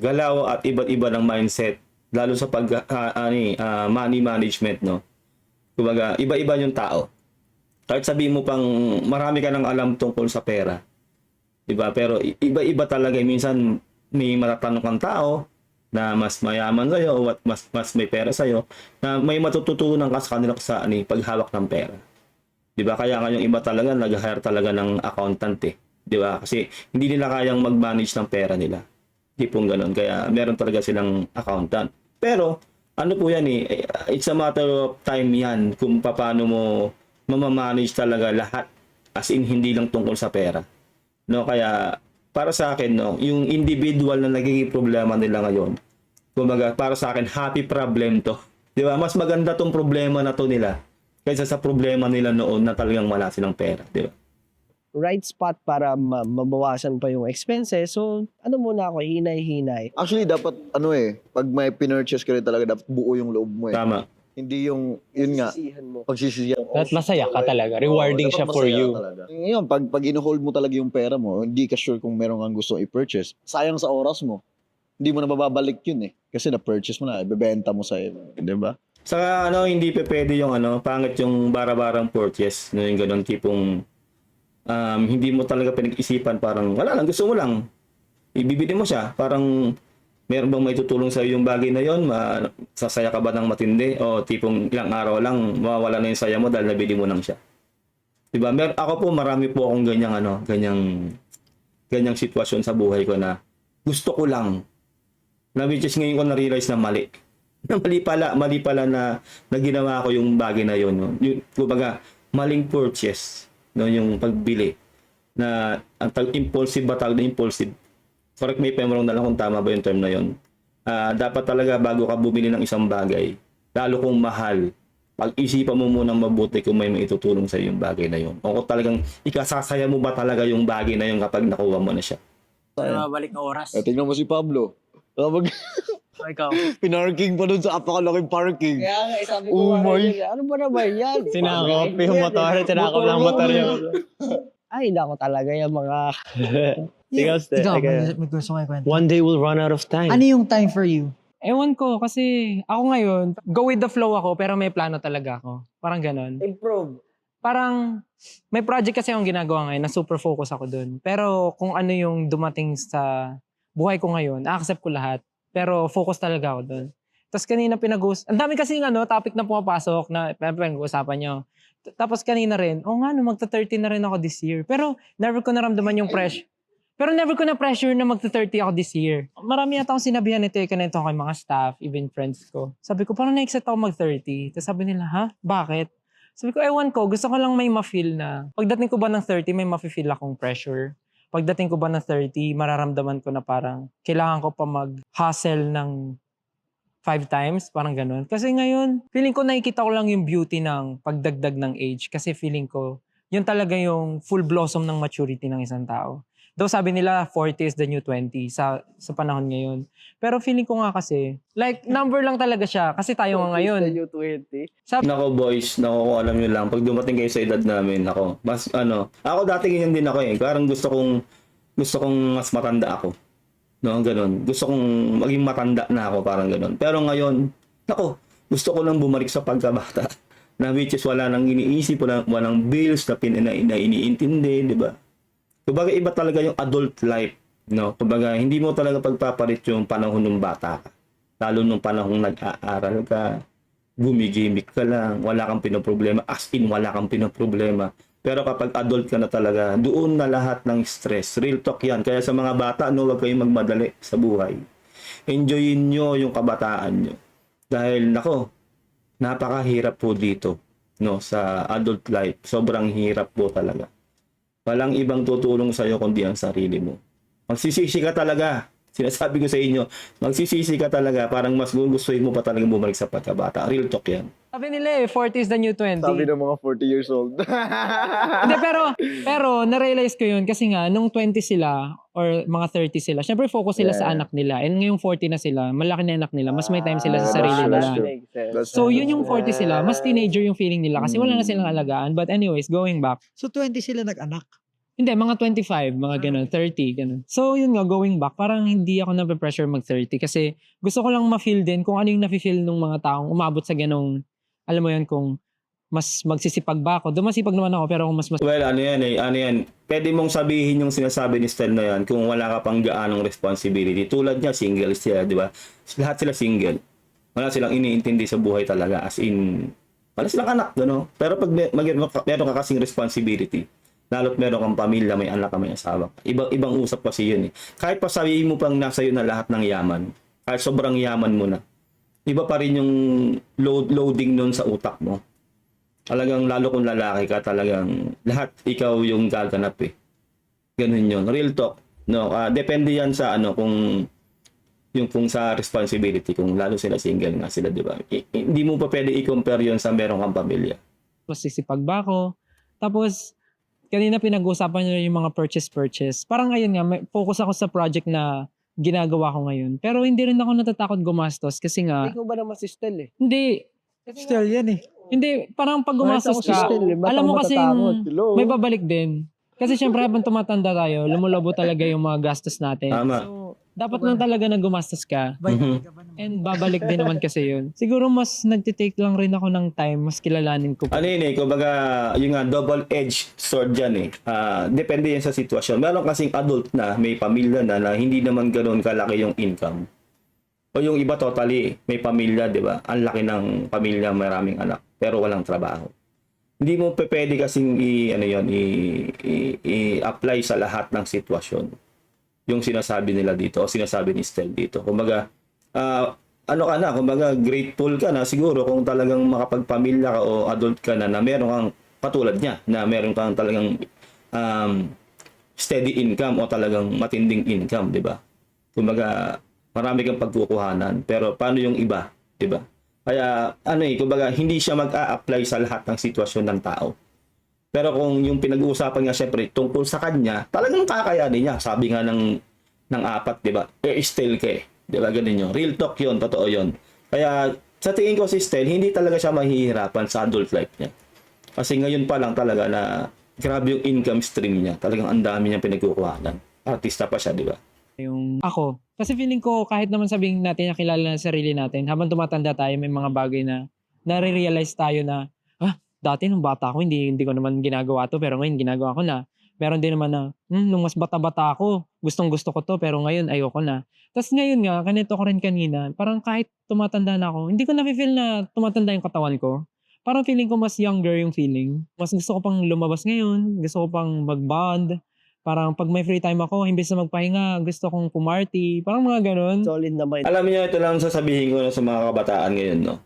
galaw at iba't iba ng mindset lalo sa money management, no. Kumbaga iba-iba yung tao. Kahit sabihin mo pang marami ka nang alam tungkol sa pera. 'Di ba? Pero iba-iba talaga minsan may matatanong kang tao na mas mayaman sa'yo o mas may pera sa'yo na may matututunan ka sa kanila sa paghawak ng pera. 'Di ba? Kaya ngayong iba talaga nag-hire talaga ng accountant eh. 'Di ba? Kasi hindi nila kayang mag-manage ng pera nila. Di pong ganoon. Kaya meron talaga silang accountant. Pero ano po yan eh, it's a matter of time yan kung paano mo mamamanage talaga lahat as in hindi lang tungkol sa pera. No, kaya para sa akin no, yung individual na nagiging problema nila ngayon. Kumbaga para sa akin happy problem to. 'Di ba? Mas maganda tong problema na to nila kaysa sa problema nila noon na talagang wala silang pera, 'di ba? right spot para mabawasan pa yung expenses. So, muna ako, hinay-hinay. Actually, dapat, pag may pinurchase ka rin talaga, dapat buo yung loob mo eh. Tama. Hindi yung, yun nga, Sisihan mo. pagsisisiyan. At masaya ka talaga. Rewarding Oo, siya dapat for masaya you. Talaga. Ngayon, pag in-hold mo talaga yung pera mo, hindi ka sure kung meron kang gusto i-purchase, sayang sa oras mo. hindi mo na mababalik yun eh. Kasi na-purchase mo na, ibebenta mo sa iba. Di ba? Saka hindi pa pwede yung pangit yung bara-barang purchase, no, yung ganun tipong hindi mo talaga pinag-isipan, parang wala lang, gusto mo lang. Ibibili mo siya, parang meron bang may tutulong sa yung bagay na yon, sasaya ka ba ng matindi o tipong ilang araw lang mawawala na yung saya mo dahil nabili mo lang siya. Diba? Ako po marami po akong ganyang sitwasyon sa buhay ko na gusto ko lang, na which is ngayon ko na-realize na mali. Mali pala na ginawa ko yung bagay na yun. No? Yung, kumbaga, maling purchase, no? Yung pagbili na ang impulsive ba tawag na impulsive? Correct me if I'm wrong na lang kung tama ba yung term na yun. Dapat talaga bago ka bumili ng isang bagay, lalo kung mahal, pag-isipan mo munang mabuti kung may maitutulong sa yung bagay na yun. O kung talagang ikasasaya mo ba talaga yung bagay na yun kapag nakuha mo na siya. Balik na oras. Tingnan mo si Pablo. Kapag Ikaw. pinarking pa dun sa apakalaking parking. Kaya nga, sabi Oh ko, my- ano ba naman yan? Sinakop yung motor, sinakop lang motor yun. Ay, nako talaga yung mga... Ikaw, Ste. Ikaw, Ikaw. may gusto ko kwento. One day we'll run out of time. Ano yung time for you? Ewan ko, kasi ako ngayon, go with the flow ako, pero may plano talaga ako. Parang ganon. Improve. Parang, may project kasi akong ginagawa ngayon na super focus ako dun. Pero kung ano yung dumating sa buhay ko ngayon, accept ko lahat. Pero focus talaga ako dun. Tapos kanina ang dami kasi topic na pumapasok na pinag-uusapan nyo. Tapos kanina rin, magta-30 na rin ako this year. Pero never ko naramdaman yung pressure. Pero never ko na pressure na magta-30 ako this year. Marami yata akong sinabihan nito kanito kay mga staff, even friends ko. Sabi ko, parang na-excite ako mag-30. Tapos sabi nila, ha? Bakit? Sabi ko, ewan ko, gusto ko lang may ma-feel na, pagdating ko ba ng 30, may ma-feel akong pressure. Pagdating ko ba ng 30, mararamdaman ko na parang kailangan ko pa mag-hustle ng 5 times, parang ganun. Kasi ngayon, feeling ko nakikita ko lang yung beauty ng pagdagdag ng age. Kasi feeling ko, yun talaga yung full blossom ng maturity ng isang tao. Though sabi nila 40 is the new 20 sa panahon ngayon. Pero feeling ko nga kasi, like number lang talaga siya. Kasi tayo nga ngayon. New 20. Nako boys, kung alam nyo lang, pag dumating kayo sa edad namin, ako dati ganyan din ako eh. Parang gusto kong mas matanda ako. No, ganun. Gusto kong maging matanda na ako, parang ganun. Pero ngayon, gusto ko lang bumalik sa pagkabata. Na which is wala nang iniisip, walang bills na iniintindi, di ba? Kumbaga iba talaga yung adult life, no? Kumbaga hindi mo talaga pagpapalit yung panahon ng bata ka. Lalo nung panahong nag-aaral ka, gumigimik ka lang, wala kang pinoproblema, as in wala kang pinoproblema. Pero kapag adult ka na talaga, doon na lahat ng stress. Real talk yan. Kaya sa mga bata, huwag kayong magmadali sa buhay. Enjoyin nyo yung kabataan nyo. Dahil, napakahirap po dito, no, sa adult life. Sobrang hirap po talaga. Walang ibang tutulong sa'yo kundi ang sarili mo. Magsisisi ka talaga. Sinasabi ko sa inyo, magsisisi ka talaga. Parang mas gugustuhin mo pa talaga bumalik sa pagkabata. Real talk yan. Sabi nila 40 is the new 20. Sabi ng mga 40 years old. Hindi, pero na-realize ko yun kasi nga, nung 20 sila or mga 30 sila, syempre focus sila sa anak nila. And ngayong 40 na sila, malaki na anak nila, mas may time sila sa sarili that's nila. true. So yun yung 40 sila, mas teenager yung feeling nila kasi wala na silang alagaan. But anyways, going back. So 20 sila nag-anak. Hindi, mga 25, mga ganun, 30, ganun. So yun nga, going back, parang hindi ako na-pressure mag-30 kasi gusto ko lang ma-feel din kung ano yung na-feel ng mga taong umabot sa ganung, alam mo yun, kung mas magsisipag ba ako. Doon masipag naman ako, pero kung mas Well, ano yan. Pwede mong sabihin yung sinasabi ni Stel na yan kung wala ka pang gaanong responsibility. Tulad niya, single sila, di ba? Lahat sila single. Wala silang iniintindi sa buhay talaga. As in, wala silang anak, gano. Pero pag meron ka kasing responsibility, lalo't meron kang pamilya, may anak ka, may asawa. Ibang usap kasi yun eh. Kahit pa sabihin mo pang nasa iyo na lahat ng yaman, kahit sobrang yaman mo na, iba pa rin yung loading nun sa utak mo. Talagang lalo kung lalaki ka, talagang lahat ikaw yung gaganap eh. Ganun yun. Real talk. No, depende yan sa kung sa responsibility, kung lalo sila single nga sila, di ba? Hindi mo pa pwede i-compare yun sa meron kang pamilya. masisipag ba ako. Tapos, kanina pinag-uusapan nyo yung mga purchase. Parang ayun nga, focus ako sa project na ginagawa ko ngayon. Pero hindi rin ako natatakot gumastos kasi nga, Ikaw ba naman si Stel eh? hindi, Still yan eh. hindi, parang pag gumastos Kahit ako si ka, Stel eh, ba't alam ako mo kasi matatakot? may babalik din. Kasi syempre habang tumatanda tayo, lumulabo talaga yung mga gastos natin. Tama. So, dapat lang talaga na gumastos ka. Mhm. And babalik din naman kasi yun. Siguro mas nagtitake lang rin ako ng time, mas kilalanin ko. Ano yun eh, kumbaga, yung nga, double-edged sword dyan eh. Depende yan sa sitwasyon. Meron kasing adult na, may pamilya na hindi naman ganoon kalaki yung income. O yung iba totally, may pamilya, di ba? Ang laki ng pamilya, maraming anak, pero walang trabaho. Hindi mo pwede kasing i-apply sa lahat ng sitwasyon yung sinasabi nila dito o sinasabi ni Stel dito. Kumbaga, ano ka na, kumbaga grateful ka na siguro kung talagang makapagpamilya ka o adult ka na meron kang katulad niya, na meron kang talagang steady income o talagang matinding income, di ba? Kumbaga, marami kang pagkukuhanan. Pero paano yung iba, di ba? Kaya, kumbaga, hindi siya mag-a-apply sa lahat ng sitwasyon ng tao. Pero kung yung pinag-uusapan nga syempre tungkol sa kanya, talagang kakayanin niya. Sabi nga ng apat, di ba? Still ka eh. Di ba? Ganun yun. Real talk yun. Totoo yun. Kaya sa tingin ko si Stel, hindi talaga siya mahihirapan sa adult life niya. Kasi ngayon pa lang talaga na grabe yung income stream niya. Talagang ang dami niyang pinagkukuhanan. Artista pa siya, di ba? Yung ako. Kasi feeling ko kahit naman sabihin natin na kilala na sarili natin, habang tumatanda tayo may mga bagay na nare-realize tayo na dati nung bata ako hindi ko naman ginagawa to pero ngayon ginagawa ko na. Meron din naman na nung mas bata-bata ako, gustong-gusto ko to pero ngayon ayoko na. Tapos ngayon nga, kanito ko rin kanina, parang kahit tumatanda na ako, hindi ko na-feel na tumatanda yung katawan ko. Parang feeling ko mas younger yung feeling. Mas gusto ko pang lumabas ngayon, gusto ko pang mag-bond. Parang pag may free time ako, imbes na magpahinga, gusto kong pumarty. Parang mga ganun. Solid na mind. Alam niyo, ito lang sasabihin ko na sa mga kabataan ngayon, no?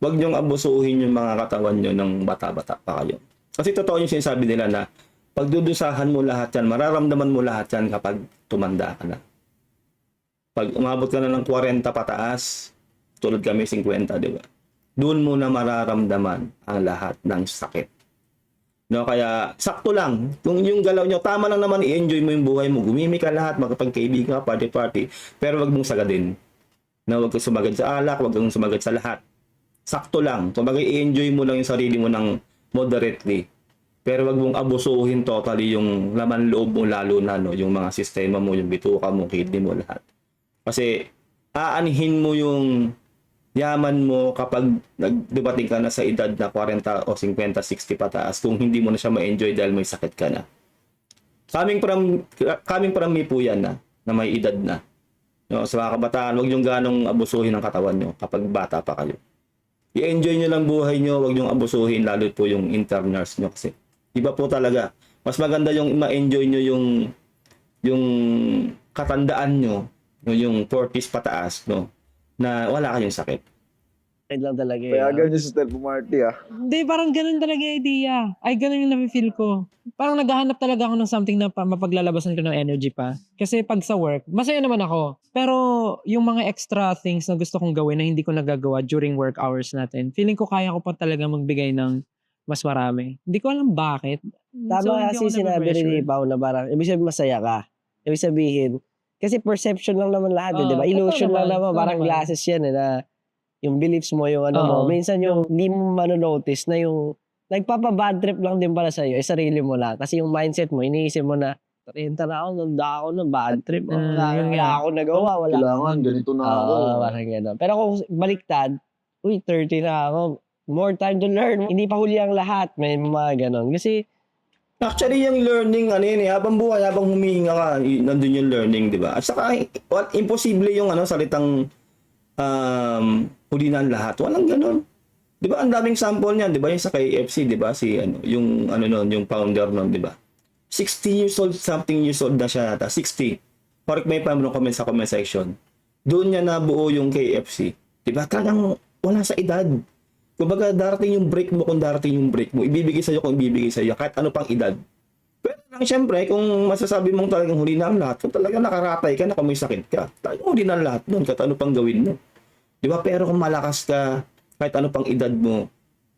Wag niyong abusuhin yung mga katawan niyo ng bata-bata pa kayo. Kasi totoo yung sinasabi nila na pagdudusahan mo lahat yan, mararamdaman mo lahat yan kapag tumanda ka na. Pag umabot ka na ng 40 pataas, tulad kami 50, di ba? Doon mo na mararamdaman ang lahat ng sakit. No, kaya sakto lang. Kung yung galaw nyo, tama lang naman i-enjoy mo yung buhay mo. Gumimik ka lahat, magkapagkaibigan ka, party-party. Pero wag mong sagadin. No, wag kang sumagad sa alak, wag kang sumagad sa lahat. Sakto lang. Kumbaga i-enjoy mo lang yung sarili mo ng moderately. Pero wag mong abusuhin totally yung laman loob mo, lalo na yung mga sistema mo, yung bituka mo, kidney mo, lahat. Kasi aanhin mo yung yaman mo kapag nagdumating ka na sa edad na 40 o 50, 60 pataas kung hindi mo na siya ma-enjoy dahil may sakit ka na. Coming from me po yan na may edad na. No, sa mga kabataan, wag yung ganong abusuhin ang katawan nyo kapag bata pa kayo. I-enjoy nyo lang buhay nyo, wag yung abusuhin, lalo po yung internals nyo kasi iba po talaga. Mas maganda yung ma-enjoy nyo yung katandaan nyo, yung 40s pataas, no, na wala kayong sakit. Lang talaga Payagan niyo si Stel pumarty Hindi, parang ganun talaga yung idea. Ay, ganun yung nafe-feel ko. Parang naghahanap talaga ako ng something na mapaglalabasan ko ng energy pa. Kasi pag sa work, masaya naman ako. Pero yung mga extra things na gusto kong gawin na hindi ko nagagawa during work hours natin, feeling ko kaya ko pa talaga magbigay ng mas marami. Hindi ko alam bakit. Tama hindi kasi ako sinabi rin ni nape-pressure. Pao na parang, ibig sabihin masaya ka. Ibig sabihin, kasi perception lang naman lahat, di ba? Oo, Illusion totoo lang naman, naman, totoo parang naman. glasses yan na yung beliefs mo, yung ano mo. Oo. Minsan yung hindi mo manonotice na yung nagpapa-bad trip lang din para sa'yo, sarili mo lang. Kasi yung mindset mo, iniisip mo na, 30 na ako, nanda ako ng bad trip. Wala yun wala nga. ako nagawa, wala. Kailangan, ganito na ako. Oo, parang gano'n. Pero kung baliktad, 30 na ako, more time to learn. Hindi pa huli ang lahat. May mga gano'n. Kasi, Actually, yung learning, habang buhay, habang humihinga ka, nandun yung learning, di ba? At saka, imposible yung salitang huli na ang lahat. Walang ganun. Di ba? Ang daming sample niyan, di ba? Yung sa KFC, di ba? Yung founder nun, di ba? 60 years old, something years old na siya ata. 60. Correct may pa comment sa comment section. Doon niya nabuo yung KFC. Di ba? Talagang wala sa edad. Kumbaga, darating yung break mo kung darating yung break mo. Ibibigay sa'yo kung ibibigay sa'yo. Kahit ano pang edad. Pero lang, syempre, kung masasabi mong talagang huli na ang lahat, kung talagang nakaratay ka na kung may sakit ka, talagang huli na ang lahat nun. Kahit ano pang gawin mo. Di ba? Pero kung malakas ka, kahit ano pang edad mo,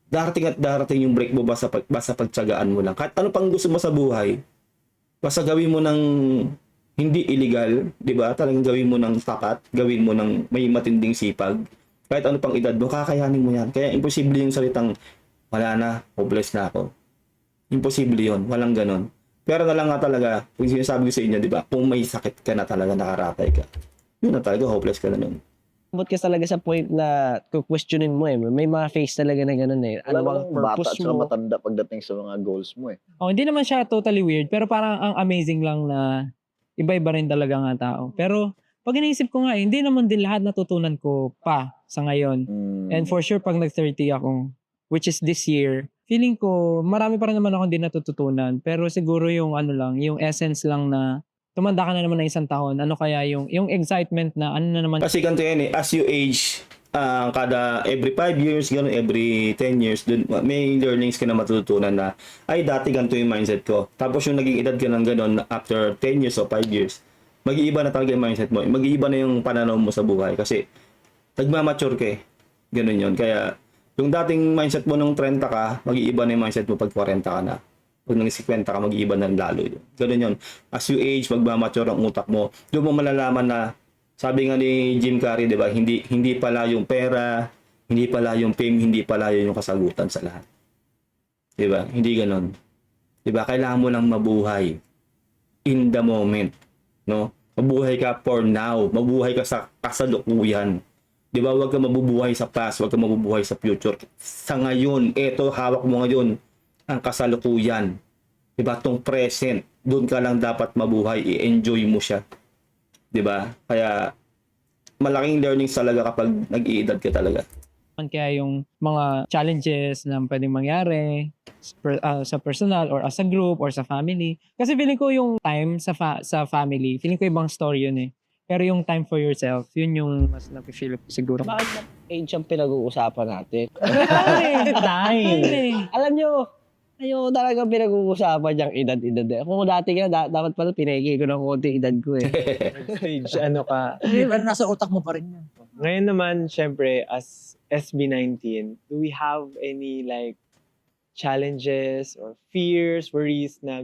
darating at darating yung break mo basta pagtsagaan mo lang. Kahit ano pang gusto mo sa buhay, basta gawin mo ng hindi illegal, di ba? Talagang gawin mo ng tapat, gawin mo ng may matinding sipag. Kahit ano pang edad mo, kakayanin mo yan. Kaya imposible yung salitang, wala na, hopeless na ako. Imposible yun, walang ganon. Pero na lang nga talaga, kung sinasabi ko sa inyo, di ba, kung may sakit ka na talaga, nakaratay ka, yun na talaga, hopeless ka na nun. Abot ka talaga sa point na questionin mo eh. May mga face talaga na ganun eh. Ano Wala bang namang bata purpose at saka mo? matanda pagdating sa mga goals mo eh. Oh, hindi naman siya totally weird, pero parang ang amazing lang na iba-iba rin talaga nga tao. Pero pag iniisip ko nga, hindi naman din lahat natutunan ko pa sa ngayon. And for sure, pag nag-30 ako, which is this year, feeling ko, marami pa rin naman ako hindi natututunan. Pero siguro yung ano lang, yung essence lang na tumanda ka na naman ng isang taon, ano kaya yung excitement na ano na naman. Kasi ganito yan eh, as you age, kada every 5 years, ganun, every 10 years, dun, may learnings ka na matututunan na, ay dati ganito yung mindset ko. Tapos yung naging edad ka ng ganun, after 10 years o 5 years, mag-iiba na talaga yung mindset mo. Mag-iiba na yung pananaw mo sa buhay. Kasi, nagmamature ka eh. Ganun yun. Kaya, yung dating mindset mo nung 30 ka, mag-iiba na yung mindset mo pag 40 ka na. Pag nang 50 ka, mag-iiba na lalo yun. Ganun yun. As you age, magmamature ang utak mo. Doon mo malalaman na, sabi nga ni Jim Carrey, di ba, hindi pala yung pera, hindi pala yung fame, hindi pala yung kasagutan sa lahat. Di ba? Hindi ganun. Di ba? Kailangan mo lang mabuhay in the moment. No? Mabuhay ka for now. Mabuhay ka sa kasalukuyan. Di ba? Huwag ka mabubuhay sa past, huwag ka mabubuhay sa future. Sa ngayon, eto, hawak mo ngayon ang kasalukuyan. Di ba? Tong present, doon ka lang dapat mabuhay, i-enjoy mo siya. Di ba? Kaya, malaking learnings talaga kapag nag-iedad ka talaga. Kaya yung mga challenges na pwedeng mangyari sa personal or as a group or sa family. Kasi feeling ko yung time sa family, feeling ko ibang story yun eh. Pero yung time for yourself, yun yung mas napifeel ko siguro. Bakit na age ang pinag-uusapan natin? Time. Alam nyo, ayaw talaga pinag-uusapan yung edad-edad eh. Kung dati nga, dapat pala pinegi ko ng konti edad ko eh. Stage, ano ka. Pero nasa utak mo pa rin yan. Ngayon naman, syempre, as SB19, do we have any like challenges or fears, worries na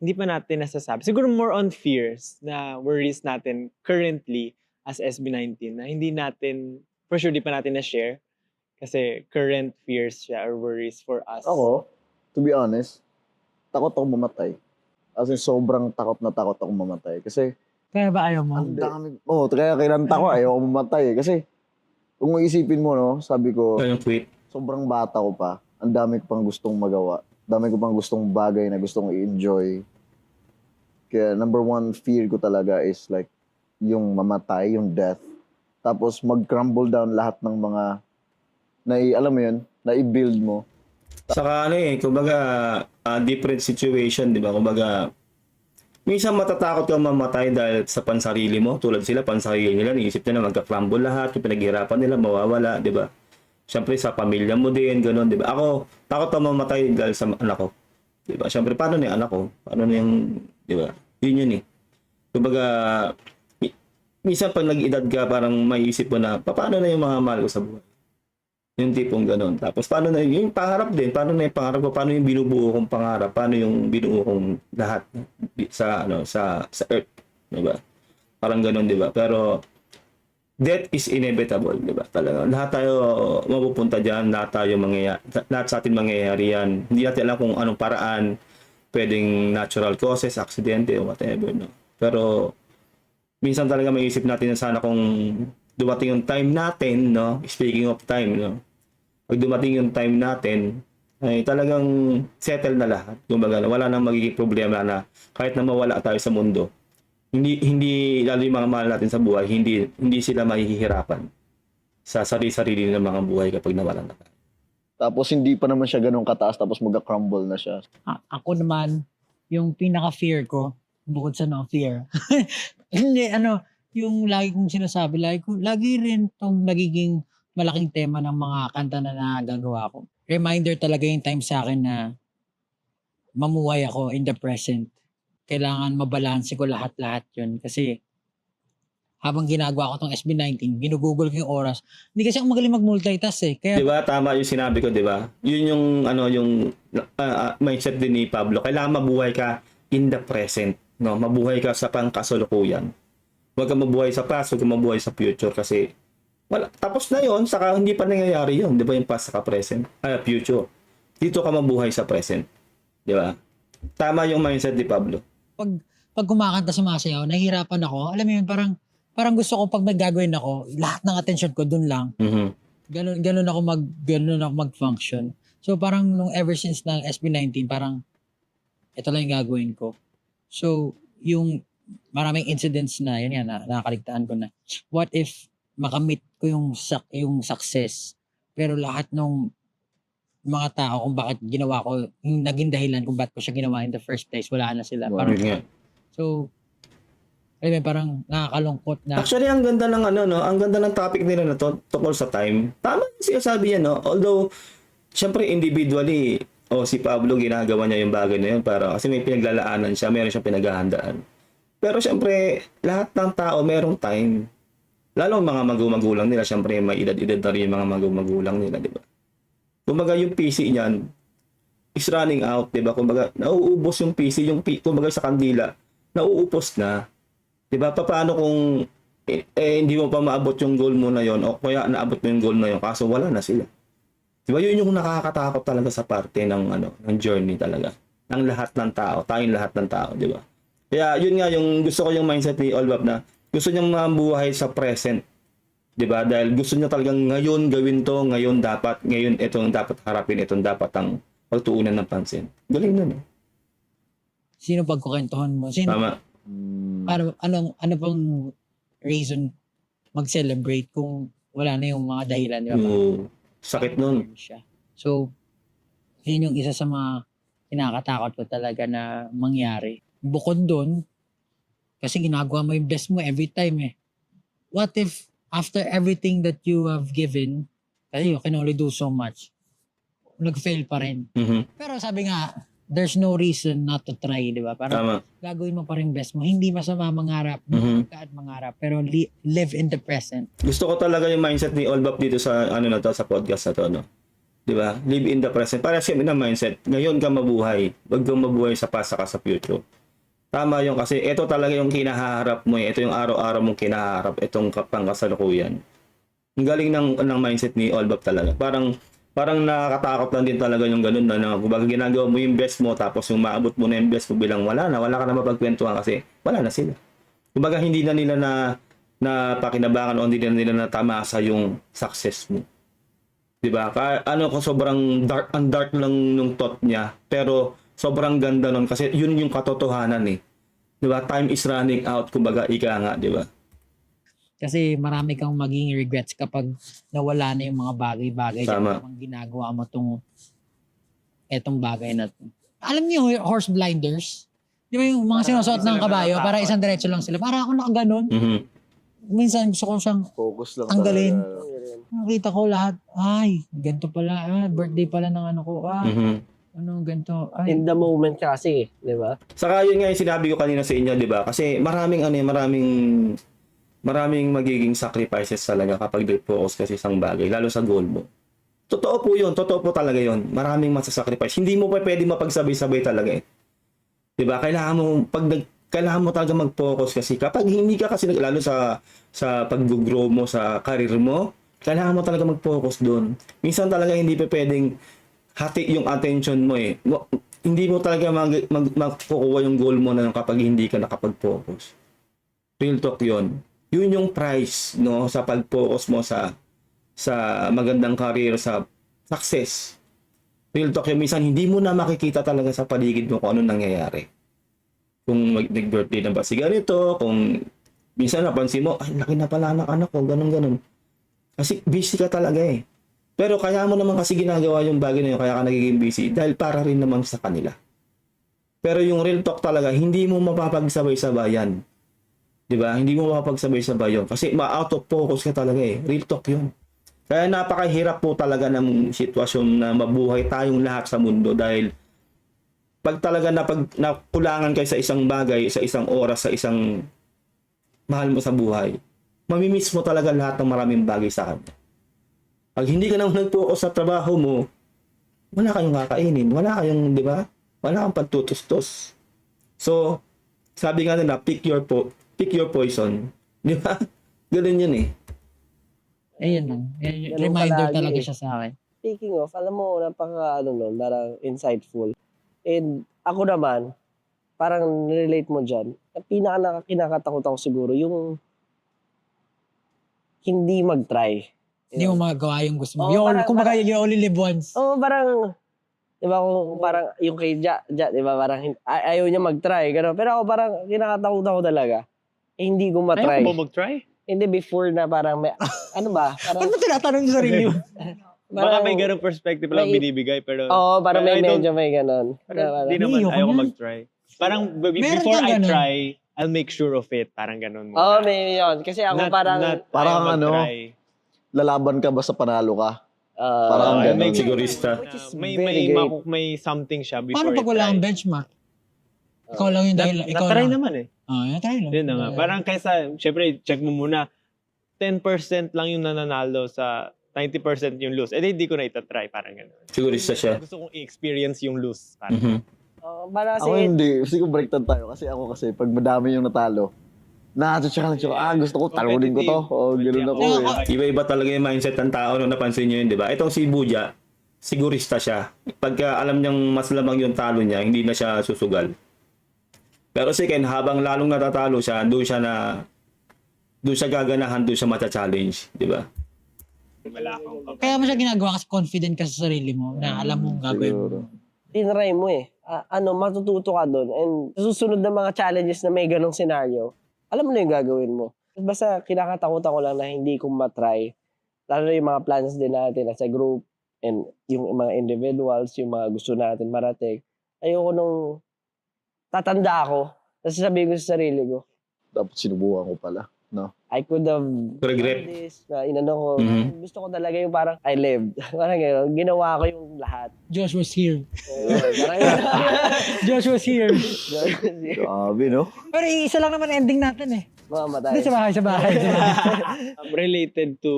hindi pa natin nasasabi? Siguro more on fears na worries natin currently as SB19 na hindi natin, for sure, di pa natin na-share kasi current fears siya or worries for us. Ako, to be honest, takot ako mamatay. As in, sobrang takot na takot ako mamatay. Kasi, Kaya ba ayaw mo? ang dami, kaya kinanta ko, ayaw ako mamatay eh. Kasi, kung isipin mo, no, sabi ko, Yung tweet. sobrang bata ko pa, ang dami ko pang gustong magawa. Dami ko pang gustong bagay na gustong i-enjoy. Kaya number one fear ko talaga is like, yung mamatay, yung death. Tapos mag-crumble down lahat ng mga, alam mo yun, na i-build mo. Saka ano eh, kumbaga, different situation, di ba? Kumbaga, minsan matatakot kang mamatay dahil sa pansarili mo. Tulad sila, pansarili nila, niisip nila magka-crumble lahat, yung pinaghirapan nila, mawawala, di ba? Siyempre sa pamilya mo din, gano'n, di ba? Ako, takot ako mamatay dahil sa anak ko. Di ba? Siyempre, paano na yung anak ko? Paano na yung, di ba? Yun eh. Kumbaga, minsan pag nag-edad ka, parang maiisip mo na, paano na yung mga mahal ko sa buhay? Yung tipong gano'n. Tapos, paano na yung pangarap din? Paano na yung pangarap ko? Paano yung binubuo kong pangarap? Paano yung binuo kong lahat sa earth? Di ba? Parang gano'n, di ba? Pero, death is inevitable, di ba? Talaga. Lahat tayo mapupunta dyan, lahat sa atin mangyayari yan. Hindi natin alam kung anong paraan, pwedeng natural causes, aksidente, o whatever, no? Pero, minsan talaga may isip natin na sana kung dumating yung time natin, no? Speaking of time, no? Pag dumating yung time natin, ay talagang settle na lahat. Kumbaga, wala nang magiging problema na kahit na mawala tayo sa mundo. Hindi lalo yung mga mahal natin sa buhay, hindi sila mahihirapan sa sarili-sarili ng mga buhay kapag nawalan na tayo. Tapos hindi pa naman siya ganun kataas, tapos mag-crumble na siya. Ako naman, yung pinaka-fear ko, bukod sa no-fear, hindi, yung lagi kong sinasabi, lagi rin tong nagiging malaking tema ng mga kanta na nagagawa ko. Reminder talaga yung time sa akin na mamuhay ako in the present. Kailangan mabalanse ko lahat-lahat yun. Kasi habang ginagawa ko tong SB19, ginugugol ko yung oras. Hindi kasi ako magaling mag-multitask eh. Kaya, Di ba? Tama yung sinabi ko, di ba? Yun yung mindset din ni Pablo. Kailangan mabuhay ka in the present, no? Mabuhay ka sa pangkasalukuyan. Huwag ka mabuhay sa past, huwag ka mabuhay sa future kasi wala. Tapos na yon, saka hindi pa nangyayari yon, di ba? Yung past saka present, future. Dito ka mabuhay sa present, di ba? Tama yung mindset ni Pablo. Pag kumakanta sumasayaw, nahihirapan ako. Alam mo yun, parang gusto ko pag may gagawin ako, lahat ng attention ko dun lang. Mhm. Ganun ako mag-function. So parang nung ever since ng SB19, parang ito lang yung gagawin ko. So yung maraming incidents na, yun yan, nakakaligtaan ko na. What if makamit ko yung success, pero lahat ng mga tao kung bakit ginawa ko, yung naging dahilan kung bakit ko siya ginawa in the first place, wala na sila. Wow. Parang, Yun nga. so, alam mo, parang nakakalungkot na. Actually, ang ganda ng ang ganda ng topic nila na to, tungkol sa time. Tama yung sinasabi niya, no? Although, syempre individually, si Pablo ginagawa niya yung bagay na yun para kasi may pinaglalaanan siya, meron siyang pinaghahandaan. Pero syempre, lahat ng tao merong time. Lalo ang mga magulang nila, syempre may edad-edad na rin yung mga magulang nila, di ba? Kumbaga yung PC niyan is running out, di ba? Kumbaga, nauubos yung PC, kumbaga sa kandila, nauupos na. Di ba? Paano kung hindi mo pa maabot yung goal mo na yon o kaya naabot mo yung goal na yon kaso wala na sila. Di ba? Yun yung nakakatakot talaga sa parte ng journey talaga. Ng lahat ng tao, tayong lahat ng tao, di ba? Kaya yun nga yung gusto ko yung mindset ni Olbap na gusto niyang mabuhay sa present. 'Di ba? Dahil gusto niya talagang ngayon gawin 'to, ngayon itong dapat harapin, itong dapat ang pagtuunan ng pansin. Galing nun. Sino pagkukwentuhan mo? Sino? Tama. Ano pang reason mag-celebrate kung wala na yung mga dahilan, di ba? Sakit nun. Siya. So, yun yung isa sa mga kinakatakot ko talaga na mangyari. Bukod doon, kasi ginagawa mo yung best mo every time eh. What if after everything that you have given, kasi you can only do so much, nag-fail pa rin. Mhm. Pero sabi nga, there's no reason not to try, di ba? Parang Tama. gagawin mo pa rin best mo. Hindi masama mangarap, Mhm. at mangarap, pero live in the present. Gusto ko talaga yung mindset ni Olbap dito sa sa podcast na to, no. 'Di ba? Live in the present. Para siya na mindset. Ngayon ka mabuhay. Wag kang mabuhay sa past saka sa future. Tama yung kasi ito talaga yung kinahaharap mo eh. Ito yung araw-araw mong kinaharap itong pangkasalukuyan. Ang galing ng mindset ni Olbap talaga. Parang nakakatakot lang din talaga yung ganun na kumbaga ginagawa mo yung best mo tapos yung maabot mo na yung best mo bilang wala ka na mapagkwentuhan kasi wala na sila. Kumbaga hindi na nila na pakinabangan o hindi na nila natamasa yung success mo. 'Di ba? Kung sobrang ang dark lang nung thought niya, pero sobrang ganda nun kasi yun yung katotohanan eh. 'Di ba? Time is running out, kumbaga ika nga, 'di ba? Kasi marami kang maging regrets kapag nawala na yung mga bagay-bagay Tama. kapag ginagawa mo etong bagay na to. Alam niyo horse blinders? Di ba yung mga sinusuot ng kabayo para isang diretso lang sila? Para ako nakaganon. Mhm. Minsan gusto ko siyang Focus lang tanggalin. talaga. Nakita ko lahat. Ay, ganito pala. Birthday pala ng ano ko. Mhm. Ano, ganito. Ay, In the moment kasi, di ba? Saka yun nga yung sinabi ko kanina sa inyo, 'di ba? Kasi maraming magiging sacrifices talaga kapag focus kasi isang bagay, lalo sa goal mo. Totoo po yun, totoo po talaga yun. Maraming masasacrifice. Hindi mo pa pwede mapagsabay-sabay talaga eh. 'Di ba? Kailangan mo talaga mag-focus kasi kapag hindi ka kasi lalo sa pag-grow mo sa career mo, kailangan mo talaga mag-focus doon. Minsan talaga hindi pa pwedeng hati yung attention mo eh. Hindi mo talaga makukuha yung goal mo na kapag hindi ka nakapag-focus. Real talk yun. Yun yung price, no, sa pag-focus mo sa magandang career, sa success. Real talk yun. Minsan hindi mo na makikita talaga sa paligid mo kung ano nangyayari. Kung nag-birthday na ba si ganito, kung minsan napansin mo, ay, laki na pala ng anak ko, ganun. Kasi busy ka talaga eh. Pero kaya mo naman kasi ginagawa yung bagay na yun, kaya ka nagiging busy dahil para rin naman sa kanila. Pero yung real talk talaga, hindi mo mapapagsabay-sabayan. 'Di ba? Hindi mo mapapagsabay-sabay yun kasi ma-out of focus ka talaga eh. Real talk yun. Kaya napakahirap po talaga ng sitwasyon na mabuhay tayong lahat sa mundo dahil pag talaga nakulangan kayo sa isang bagay, sa isang oras, sa isang mahal mo sa buhay, mamimiss mo talaga lahat ng maraming bagay sa kanya. Pag hindi ka naman nag-focus sa trabaho mo, wala kayong kakainin, wala kayong, di ba? Wala kang pagtutustos. So, sabi nga nila, pick your poison. Di ba? Ganun yun eh. ayun lang. Ganun Reminder palagi talaga eh. siya sa akin. Speaking of, alam mo, parang insightful. And ako naman, parang relate mo dyan, ang kinakatakot ako siguro, yung hindi mag-try. Hindi mo magagawa yung gusto mo. Oo, parang- Kumbaga, you only live once. Oo, parang, di ba, kung parang yung kay Ja, di ba, parang ayaw niya mag-try, gano'n. Pero ako parang kinakatakot ako talaga. Eh, hindi ko matry. Ayaw mo mag-try? Hindi before na parang may, ano ba? Parang, Ano tinatanong yung sarili mo? Baka may ganong perspective lang may- binibigay, pero... Oo, parang may I don't- medyo may gano'n. Parang di naman, Ayoko ayaw ko yan. mag-try. Parang Meron before kang I ganun. try, I'll make sure of it. Parang ganun muna. Oo, may yun. Kasi ako parang, Parang ayaw ano, mag-try. Lalaban ka basta panalo ka. I'll parang ganun. make sure. Sigurista. Which is May very great. may something siya before Paano pag I wala try. kang benchmark? Ikaw lang yung dahil, ikaw Na-try lang. naman eh. Na-try lang. Yun na nga. Parang kaysa, syempre, check mo muna, 10% lang yung nananalo sa 90% yung lose. Eh, di ko na itatry. Parang gano'n. Sigurista siya. Gusto kong i-experience yung lose. Parang, Mhm. Para Ako kasi, hindi. Siguro baliktad tayo. Kasi ako pag madami yung natalo, nakatsa gusto ko, talunin ko to. O, gano'n ako eh. Iba-iba talaga yung mindset ng tao nung napansin nyo yun, di ba? Itong si Buja, sigurista siya. Pagka alam niyang mas lamang yung talo niya, hindi na siya susugal. Pero si Ken, habang lalong natatalo siya, doon siya gaganahan, doon siya mata-challenge, di ba? wala akong Kaya mo siya ginagawa kasi confident ka sa sarili mo na alam mo ang gagawin mo. Siguro. tinry mo eh. Matututo ka doon. And sa susunod na mga challenges na may ganong scenario, alam mo na yung gagawin mo. Basta kinakatakutan ko lang na hindi ko matry. Lalo na yung mga plans din natin as a group and yung mga individuals, yung mga gusto natin marating. Ayoko nung tatanda ako. Tapos sabihin ko sa sarili ko, Dapat sinubukan ko pala. I could have Regret. done this, na inano ko. Mhm. Gusto ko talaga yung parang I lived. Parang gano'n. Ginawa ko yung lahat. Josh was here. Parang Josh was here. Grabe, no? Pero isa lang naman ending natin eh. mamamatay. Hindi, sa bahay. related to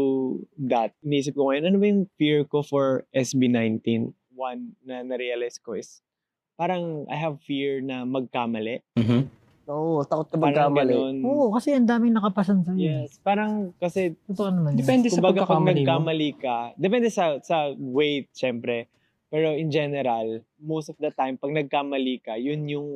that, inisip ko ngayon, ano ba yung fear ko for SB19? One na na-realize ko is, parang I have fear na magkamali. Mhm. Oo, takot ka Parang magkamali. ganun. Oo, kasi ang daming nakapasan sa'yo. Yes, parang kasi Totoo naman yun. Depende sa kumbaga pag pagkakamali mo. nagkamali ka, depende sa weight, syempre. Pero in general, most of the time, pag nagkamali ka, yun yung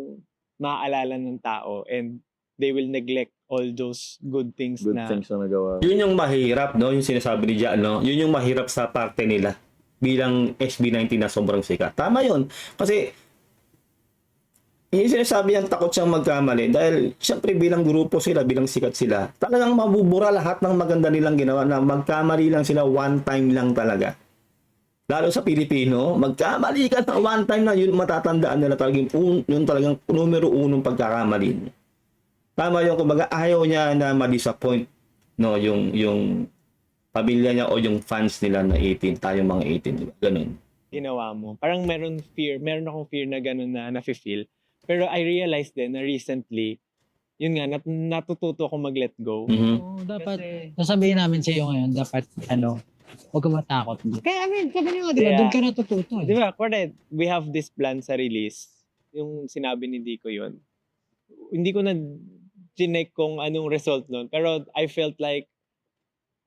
maaalala ng tao and they will neglect all those good things Good na things na nagawa. Yun yung mahirap, no? Yung sinasabi ni Jan, no? Yun yung mahirap sa parte nila bilang SB19 na sobrang sikat. Tama yun. Kasi yung sinasabi yung takot siyang magkamali dahil siyempre bilang grupo sila, bilang sikat sila, talagang mabubura lahat ng maganda nilang ginawa na magkamali lang sila one time lang talaga. Lalo sa Pilipino, magkamali ka na one time na yun matatandaan nila talagang yun talagang numero unong pagkakamali. Tama yung kumbaga ayaw niya na ma-disappoint no yung pamilya niya o yung fans nila na 18, tayo mga 18, di ba? Ganun. ginawa mo. Parang meron akong fear na gano'n na nafe-feel. Pero I realized din na recently, yun nga, natututo ako mag-let go. Mhm. Oo, dapat, Kasi, sasabihin namin sa'yo ngayon, dapat, huwag ka matakot. Kaya, sabi niyo nga, di ba, Yeah. doon ka natututo. di ba, correct, we have this plan sa release. Yung sinabi ni Dico yun. Hindi ko na chinek kung anong result nun. Pero I felt like,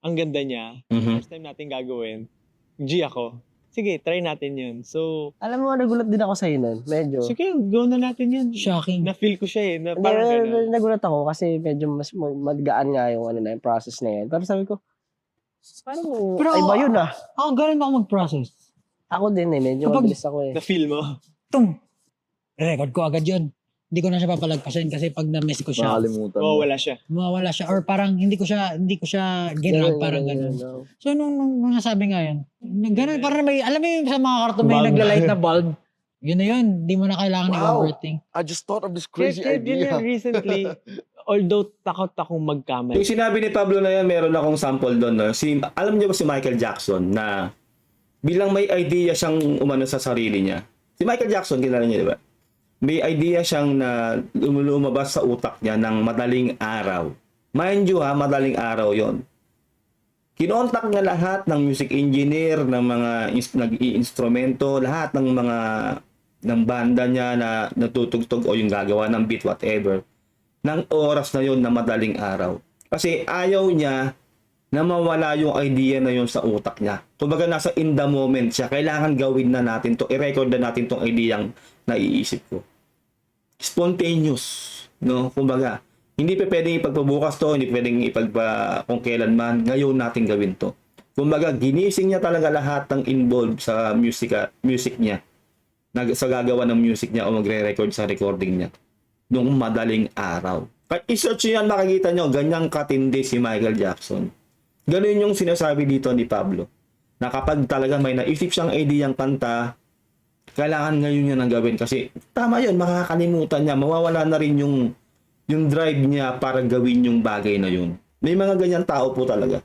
ang ganda niya. Mhm. First time natin gagawin. G ako. Sige, try natin yun. So, Alam mo, nagulat din ako sa'yo nun. Medyo. sige, go na natin yun. Shocking. Na-feel ko siya eh. Na Hindi, parang ganun. nagulat ako kasi medyo mas magaan nga yung yung process na yan. Pero sabi ko, parang Pero- ay ba yun ah? Ako, galing ako mag-process. Ako din eh, medyo Kapag- mabilis ako eh. Na-feel mo. Tung! Record ko agad yun. Hindi ko na siya papalagpasin kasi pag na-miss ko siya, Nakalimutan Oo, mo. wala siya. mawawala siya or parang hindi ko siya ginrag, parang ganun. So, nung nasabi nga yan, ganun, parang may, alam mo yung sa mga karton may Bulb. naglalight na bulb, yun na yun, hindi mo na kailangan Wow. i-overthink. I just thought of this Kaya crazy yun idea. yung recently, although takot akong magkamali. Yung sinabi ni Pablo na yan, meron akong sample doon. No? Alam niyo ba si Michael Jackson na bilang may idea siyang umano sa sarili niya. Si Michael Jackson, kilala niyo, di ba? May idea siyang na lumabas sa utak niya ng madaling araw. Mind you ha, madaling araw yon. Kinontak niya lahat ng music engineer, ng mga nag-i-instrumento, lahat ng mga ng banda niya na natutugtog o yung gagawa ng beat, whatever, ng oras na yon na madaling araw. Kasi ayaw niya na mawala yung idea na yon sa utak niya. Kumbaga nasa in the moment siya, kailangan gawin na natin to, i-record na natin tong ideyang naiisip ko. spontaneous, no? Kumbaga, hindi pa pwedeng ipagpabukas to, hindi pwedeng kung kailanman, ngayon natin gawin to. Kumbaga, ginising niya talaga lahat ng involved sa music niya. Sa gagawa ng music niya o magre-record sa recording niya. Noong madaling araw. Kahit i-search niyo yan, makikita niyo, ganyang katindi si Michael Jackson. Ganun yung sinasabi dito ni Pablo. Na kapag talaga may naisip siyang ideyang kanta, kailangan ngayon niya nang gawin. Kasi tama yun, makakalimutan niya. Mawawala na rin yung drive niya para gawin yung bagay na yun. May mga ganyan tao po talaga.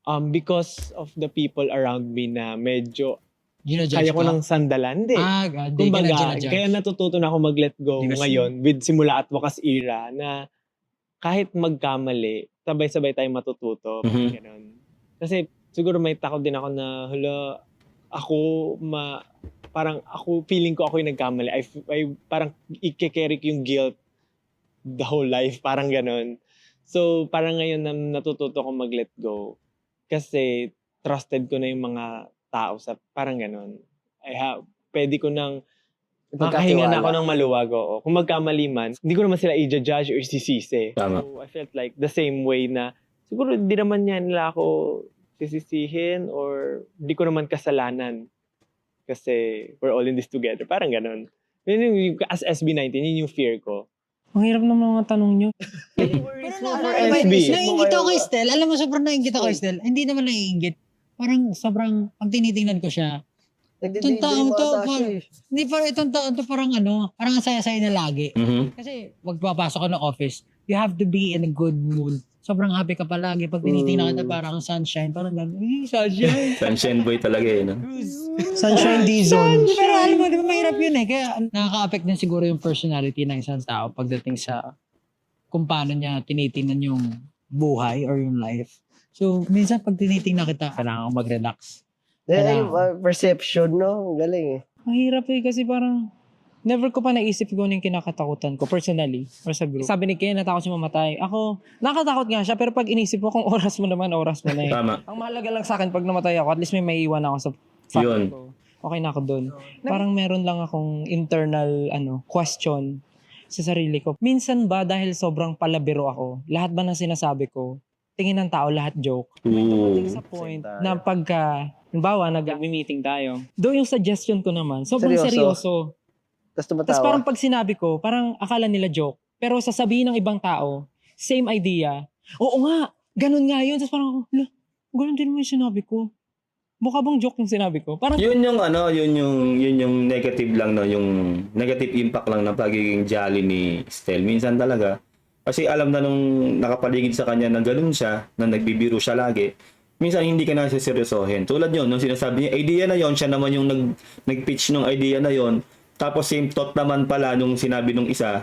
Because of the people around me na medyo Ginajudge kaya ko ka? ng sandalan. Hindi. God. Kumbaga, kaya natututo na ako mag-let go Di kasi- ngayon with simula at wakas era na kahit magkamali, sabay-sabay tayong matututo. Mhm. Ganun. Kasi siguro may takot din ako na parang ako feeling ko ako yung nagkamali. I parang i-carry ko yung guilt the whole life, parang ganun. So parang ngayon na natututo ko mag-let go kasi trusted ko na yung mga tao sa parang ganun. Pwede ko nang makahinga na ako ng maluwag. Oo. Kung magkamali man, hindi ko naman sila i-judge or sisisi. Tama. So, I felt like the same way na siguro di naman yan nila ako sisisihin or di ko naman kasalanan. Kasi we're all in this together. Parang ganun. As SB19, yun yung fear ko. Ang hirap ng mga tanong nyo. Naiingit ako kay Estel. Alam mo, sobrang naiingit ako kay Estel. Hindi naman naiingit. Parang sobrang, pag tinitingnan ko siya, itong taong to, hindi parang itong taong to parang parang ang saya-saya na lagi. Mhm. Kasi magpapasok ka ng office, you have to be in a good mood. Sobrang happy ka palagi. Pag tinitingnan ka na parang sunshine, parang gano'n, sunshine. Sunshine boy talaga eh, no? Sunshine D-Zone. Pero alam mo, di ba mahirap yun eh. Kaya nakaka-affect din siguro yung personality ng isang tao pagdating sa kung paano niya tinitingnan yung buhay or yung life. So, minsan pag tinitingnan kita, kailangan ko mag-relax. Perception, no? Ang galing eh. Mahirap kasi parang never ko pa naisip kung ano yung kinakatakutan ko personally or sa group. Sabi ni Ken, natakot siya mamatay. Ako, nakatakot nga siya pero pag inisip ko kung oras mo naman, oras mo na eh. Tama. Ang mahalaga lang sa akin pag namatay ako, at least may maiiwan ako sa family Yun. ko. Okay na ako doon. Parang meron lang akong internal question sa sarili ko. Minsan ba dahil sobrang palabiro ako, lahat ba ng sinasabi ko, tingin ng tao lahat joke? Ooh. Sa point na pagka, halimbawa, nag-meeting tayo, doon yung suggestion ko naman, sobrang seryoso. Tapos Tapos tumatawa. parang pag sinabi ko, parang akala nila joke. Pero sasabihin ng ibang tao, same idea. Oo nga, ganun nga yun. Tapos parang, ganun din mo yung sinabi ko. Mukha bang joke yung sinabi ko? Parang, Yun yung negative lang, no, yung negative impact lang ng pagiging jolly ni Estel. Minsan talaga kasi alam na nung nakapaligid sa kanya na ganun siya, na nagbibiro siya lagi. Minsan hindi ka na seryosohin. Tulad yun, nung sinasabi niya, idea na yon, siya naman yung nag-pitch ng idea na yon. Tapos same thought naman pala nung sinabi nung isa.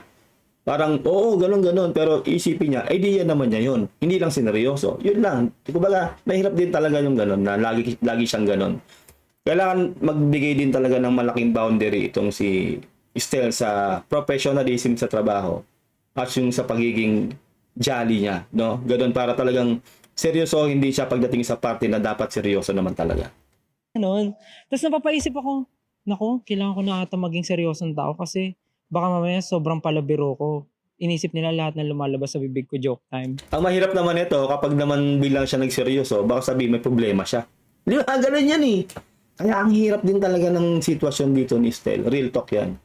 Parang, oo, ganun, pero isipin niya, idea naman niya yon. Hindi lang sineryoso. Yun lang. Kumbaga, mahirap din talaga yung ganun, na lagi siyang ganun. Kailangan magbigay din talaga ng malaking boundary itong si Estel sa professionalism sa trabaho at yung sa pagiging jolly niya, no? Ganun para talagang seryoso, hindi siya pagdating sa party na dapat seryoso naman talaga. ganun. Tapos napapaisip ako, naku, kailangan ko na ata maging seryosong tao kasi baka mamaya sobrang palabiro ko. Inisip nila lahat na lumalabas sa bibig ko joke time. Ang mahirap naman ito, kapag naman bilang siya nagseryoso, baka sabihin may problema siya. Di ba? Ganun yan eh. Kaya ang hirap din talaga ng sitwasyon dito ni Estel. Real talk yan.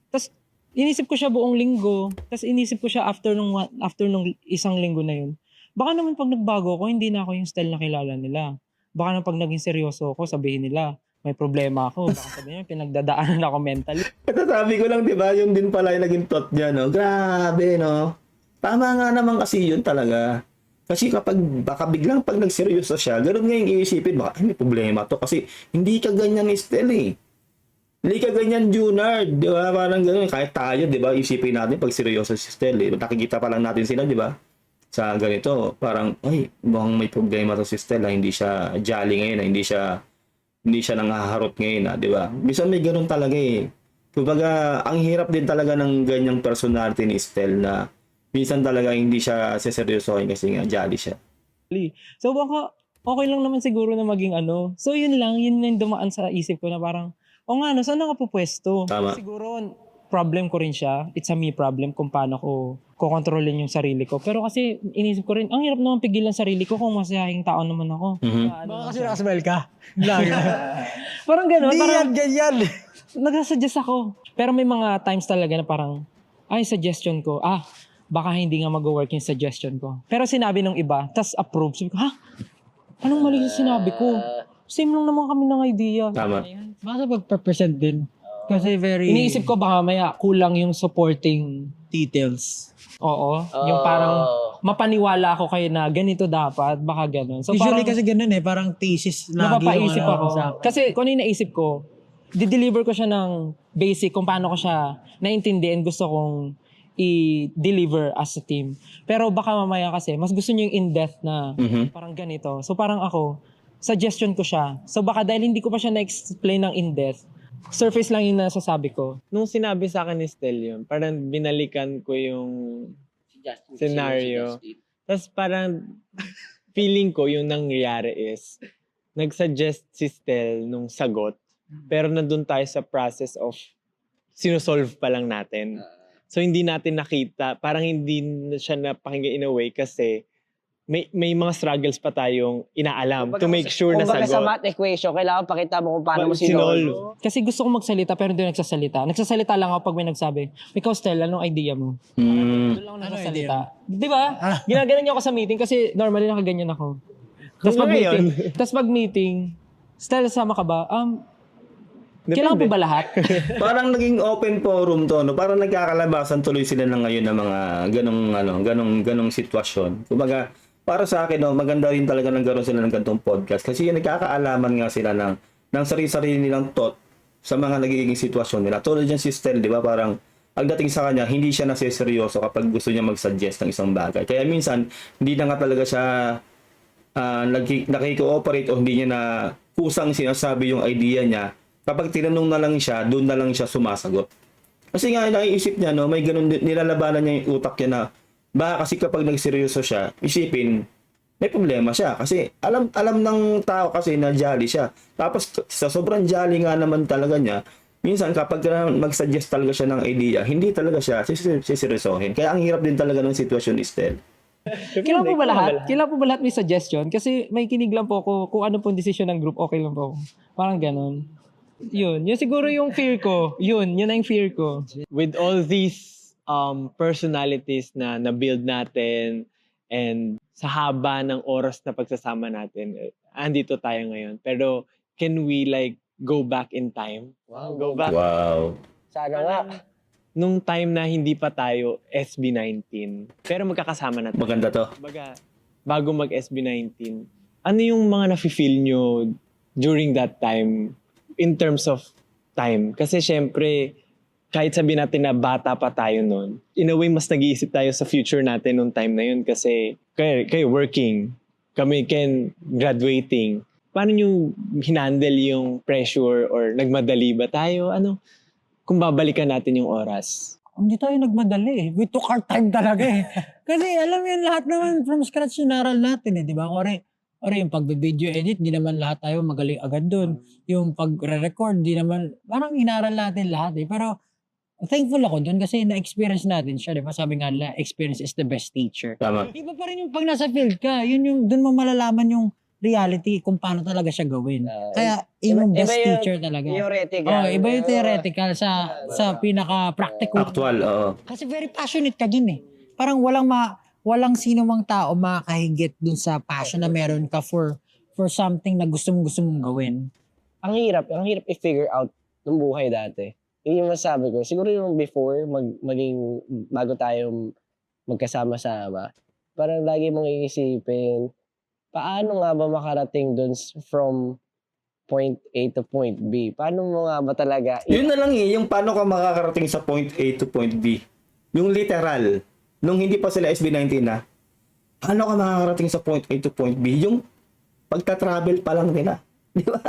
Tapos inisip ko siya buong linggo. Tapos inisip ko siya after nung isang linggo na yun. Baka naman pag nagbago ako, hindi na ako yung style na kilala nila. Baka naman pag naging seryoso ako, sabihin nila, may problema ako. Baka sabihin niya, pinagdadaanan ako mentally. Katasabi ko lang, di ba? Yung din pala yung naging thought niya, no? Grabe, no? Tama nga naman kasi yun talaga. Kasi kapag baka biglang pag nagseryoso siya, ganoon nga yung iisipin, baka may problema to. Kasi hindi ka ganyan ni Estel eh. Hindi ka ganyan, Junard. Di ba? Parang gano'n. Kahit tayo, di ba? Isipin natin pag seryoso si Estel. Eh. Nakikita pa lang natin sila, di ba? Sa ganito. Parang, ay, mukhang may problema to si Estel. Hindi siya jolly ngayon. Hindi siya nangaharot ngayon. Di ba? Minsan may gano'n talaga eh. Kumbaga, ang hirap din talaga ng ganyang personality ni Estel na minsan talaga hindi siya seseryosohin kasi nga jolly siya. So baka okay lang naman siguro na maging So yun lang, yun yung dumaan sa isip ko na parang, o nga, no, saan ako pupwesto? Tama. Siguro, problem ko rin siya. It's a me problem kung paano ko kukontrolin yung sarili ko. Pero kasi inisip ko rin, ang hirap naman pigilan sarili ko kung masayahing tao naman ako. Mhm. Baka kasi nakasmile ka. Parang gano'n, Hindi parang yan, ganyan. nagsasuggest ako. Pero may mga times talaga na parang, ay, suggestion ko, baka hindi nga mag-work yung suggestion ko. Pero sinabi ng iba, tas approve. Sabi ko, anong mali yung sinabi ko? Same lang naman kami ng idea. Tama. Baka pag-present din. Kasi very Iniisip ko baka maya kulang yung supporting. details. Oo. Yung parang mapaniwala ako kayo na ganito dapat. Baka ganun. So Usually parang kasi ganun parang thesis lagi napapaisip yung ako. usapan. Kasi kung ano yung naisip ko, di-deliver ko siya ng basic kung paano ko siya naintindihan gusto kong i-deliver as a team. Pero baka mamaya kasi, mas gusto niyo yung in-depth na Mhm. parang ganito. So parang ako, suggestion ko siya. So baka dahil hindi ko pa siya na-explain ng in-depth, surface lang yung nasasabi ko. Nung sinabi sa akin ni Stel yun, parang binalikan ko yung scenario. Tapos parang feeling ko yung nangyayari is, nag-suggest si Stel nung sagot, pero nandun tayo sa process of sinosolve pa lang natin. So hindi natin nakita, parang hindi na siya napakinggan in a way kasi may mga struggles pa tayong inaalam to make sure na Kumbaga sa sagot. math equation, kailangan pakita mo kung paano mo sinolve. Kasi gusto ko magsalita pero hindi nagsasalita. Nagsasalita lang ako pag may nagsabi, ikaw Stel, anong idea mo? Mm. Doon lang ako nagsasalita. Di ba? Ginaganan niyo ako sa meeting kasi normally nakaganyan ako. Tapos pag meeting, Stel, sama ka ba? Kailangan po ba lahat? Parang naging open forum to, no? Parang nagkakalabasan tuloy sila ng ngayon ng mga ganong sitwasyon. Kumbaga, para sa akin, no, maganda rin talaga nagkaroon sila ng ganitong podcast kasi nagkakaalaman nga sila ng sarili-sarili nilang thought sa mga nagiging sitwasyon nila. Tulad yan si Stel, di ba? Parang pagdating sa kanya, hindi siya nasiseryoso kapag gusto niya mag-suggest ng isang bagay. Kaya minsan, hindi na nga talaga siya nakikooperate o hindi niya na kusang sinasabi yung idea niya. Kapag tinanong na lang siya, doon na lang siya sumasagot. Kasi nga, naiisip niya, no, may ganun, nilalabanan niya yung utak niya na baka kasi kapag nagseryoso siya, isipin, may problema siya. Kasi alam ng tao kasi na jolly siya. Tapos sa sobrang jolly nga naman talaga niya, minsan kapag mag-suggest talaga siya ng idea, hindi talaga siya siseryosohin. Kaya ang hirap din talaga ng sitwasyon ni Stel. Kailan po ba lahat? Kailan po ba lahat may suggestion? Kasi may kinig lang po ako kung ano pong decision ng group, okay lang po ako. Parang ganun. Yun siguro yung fear ko. Yun na yung fear ko. With all these personalities na na-build natin and sa haba ng oras na pagsasama natin, andito tayo ngayon. Pero can we like go back in time? Wow, Go back. Wow. Sana nga. Nung time na hindi pa tayo SB19, pero magkakasama na tayo. Maganda to. Baga, bago mag-SB19, ano yung mga nafe-feel nyo during that time in terms of time? Kasi syempre, kahit sabihin natin na bata pa tayo noon, in a way, mas nag-iisip tayo sa future natin nung time na yun kasi kayo working, kami graduating. Paano nyo hinandle yung pressure or nagmadali ba tayo? Ano? Kung babalikan natin yung oras. Hindi tayo nagmadali. We took our time talaga Kasi alam mo yun, lahat naman from scratch yung naral natin di ba? Ore yung pag-video edit, di naman lahat tayo magaling agad doon. Yung pag-record, di naman, parang inaral natin lahat Pero thankful ako doon kasi na-experience natin siya, di ba? Sabi nga nila, experience is the best teacher. Tama. Iba pa rin yung pag nasa field ka, yun yung, doon mo malalaman yung reality kung paano talaga siya gawin. Kaya, yung iba best yung teacher talaga. Theoretical. Iba yung theoretical sa pinaka-practical. Actual, oo. Kasi very passionate ka dun Parang walang sino mang tao makakahigit dun sa passion na meron ka for something na gusto mong gawin. Ang hirap i-figure out ng buhay dati. Yun yung masabi ko. Siguro yung before, maging bago tayo magkasama-sama, parang lagi mong iisipin, paano nga ba makarating dun from point A to point B? Paano mo nga ba talaga? Yun na lang yung paano ka makakarating sa point A to point B. Yung literal. Nung hindi pa sila SB19 na, paano ka makakarating sa point A to point B? Yung pagta-travel pa lang nila. Di ba?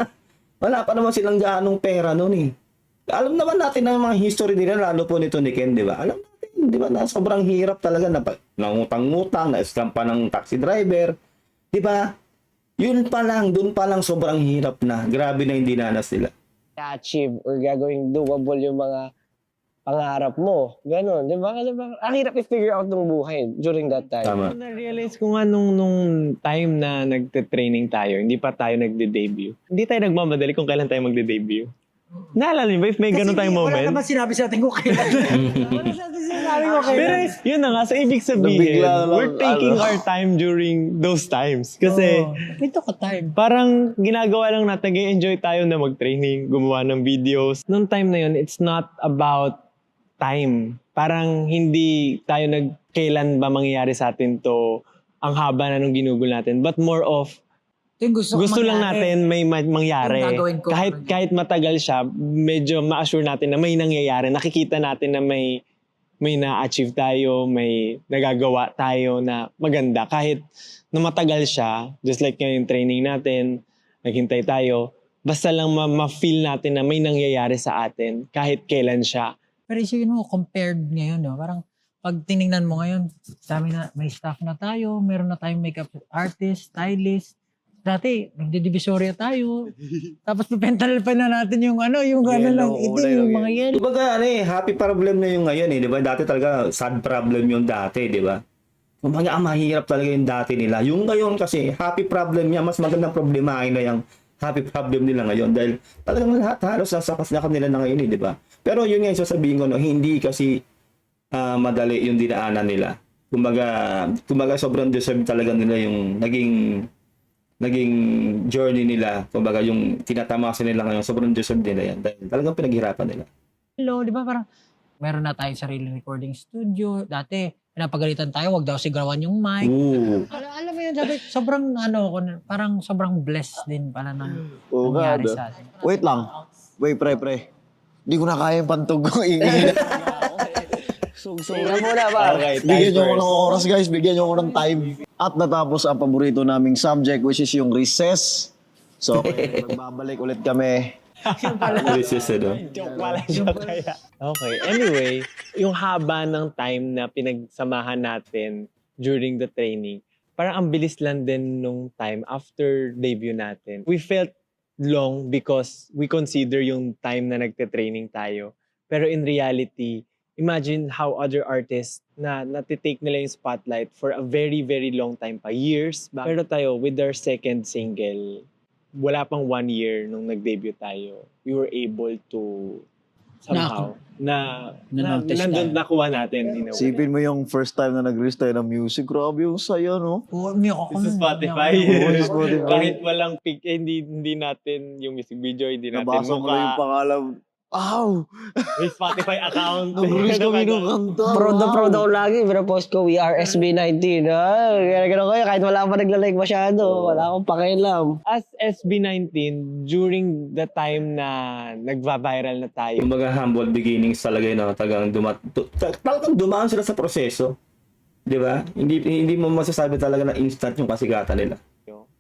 Wala pa naman silang gaanong pera noon Alam naman natin ang mga history nila, lalo po nito ni Ken, di ba? Alam natin, di ba, na sobrang hirap talaga na nangutang-ngutang, na-scam pa ng taxi driver. Di ba? Yun pa lang, dun pa lang sobrang hirap na. Grabe na yung dinanas nila. achieve or gagawing doable yung mga pangarap mo. Ganon, di ba? Kasi ang hirap i-figure out ng buhay during that time. Tama. Na-realize ko nga nung time na nagte-training tayo, hindi pa tayo nagde-debut. Hindi tayo nagmamadali kung kailan tayo magde-debut. Naalala niyo ba if may ganun tayong Wala moment? naman sinabi sa atin kung kailan. Wala sa atin sinabi ko Pero kailan. yun na nga, so ibig sabihin, Nabigla lang, we're taking ano. our time during those times. Kasi Ito ka time. parang ginagawa lang natin, nag-enjoy tayo na mag-training, gumawa ng videos. Nung time na yun, it's not about time. Parang hindi tayo kailan ba mangyayari sa atin to, ang haba na nung ginugol natin. But more of, Yung gusto lang natin may mangyari. Yung gagawin ko. Kahit matagal siya, medyo ma-assure natin na may nangyayari. Nakikita natin na may na-achieve tayo, may nagagawa tayo na maganda. Kahit na matagal siya, just like yung training natin, naghintay tayo, basta lang ma-feel natin na may nangyayari sa atin kahit kailan siya. Pero isipin mo, compared ngayon, no? Parang pag tinignan mo ngayon, sabi na may staff na tayo, meron na tayong makeup artist, stylist. Dati, nagdidivisorya tayo. Tapos pipental pa na natin yung ano lang, ito yung mga yellow. Kumbaga, happy problem na yung ngayon di ba? Dati talaga, sad problem yung dati, di ba? Kumbaga, mahirap talaga yung dati nila. Yung ngayon kasi, happy problem niya, mas magandang problema ay na yung happy problem nila ngayon. Dahil talagang lahat halos nasa kanila na ngayon, di ba? Pero yun nga yung sasabihin ko, no, hindi kasi madali yung dinaanan nila. Kumbaga sobrang deserve talaga nila yung naging journey nila, kumbaga yung tinatamasan nila ngayon, sobrang deserve nila yan. Dahil talagang pinaghirapan nila. Hello, di ba? Parang meron na tayong sariling recording studio. Dati, pinapagalitan tayo, wag daw sigawan yung mic. Ooh. Alam mo yun, sabi, sobrang parang sobrang blessed din pala ng Oo nga, nangyari no? sa atin. Wait lang. Wait, pre. Hindi ko na kaya yung pantog ko. Ingin. Tingnan muna ba? Okay, Bigyan nyo ako time ng oras, guys. Bigyan nyo ako ng time. At natapos ang paborito naming subject, which is yung recess. So, magbabalik ulit kami. Recess, ano? Joke pala siya kaya. Okay, anyway, yung haba ng time na pinagsamahan natin during the training, parang ang bilis lang din nung time after debut natin. We felt long because we consider yung time na nagte-training tayo. Pero in reality, imagine how other artists na natitake nila yung spotlight for a very, very long time pa. Years back. Pero tayo, with our second single, wala pang 1 year nung nag-debut tayo, we were able to somehow Na-notice nandun tayo. nakuha natin. In a way. Sipin mo yung first time na nag-release tayo ng music. Grabe yung saya, no? Oo, umiyak ako. Sa Spotify. Oo, sa Spotify. Kahit walang pic, hindi natin yung music video, hindi natin Nabasa ko na yung mukha. pangalan. Wow! May Spotify account. Nag-release kami ng kanta. Proud ako lagi. Pinapost ko, we are SB19. Ganun kayo, kahit wala pa nagla-like masyado. Wala akong pakialam. As SB19, during the time na nagva-viral na tayo, Kumbaga humble beginnings talaga yun, no? Talagang dumaan sila sa proseso. Di ba? Hindi mo masasabi talaga na instant yung kasigatan nila.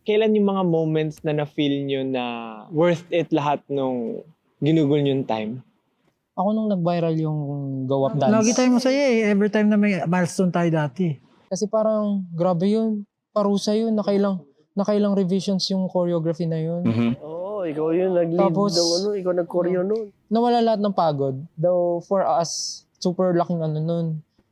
kailan yung mga moments na na-feel nyo na worth it lahat nung ginugol yung time? Ako nung nag-viral yung Go Up Dance. Lagi tayo masaya eh. Every time na may milestone tayo dati. Kasi parang grabe yun. Parusa yun. Nakailang revisions yung choreography na yun. Mhm. Oo, ikaw yung nag-lead Tapos- ng ikaw nag-choreo nun. Nawala lahat ng pagod. Though for us, super laking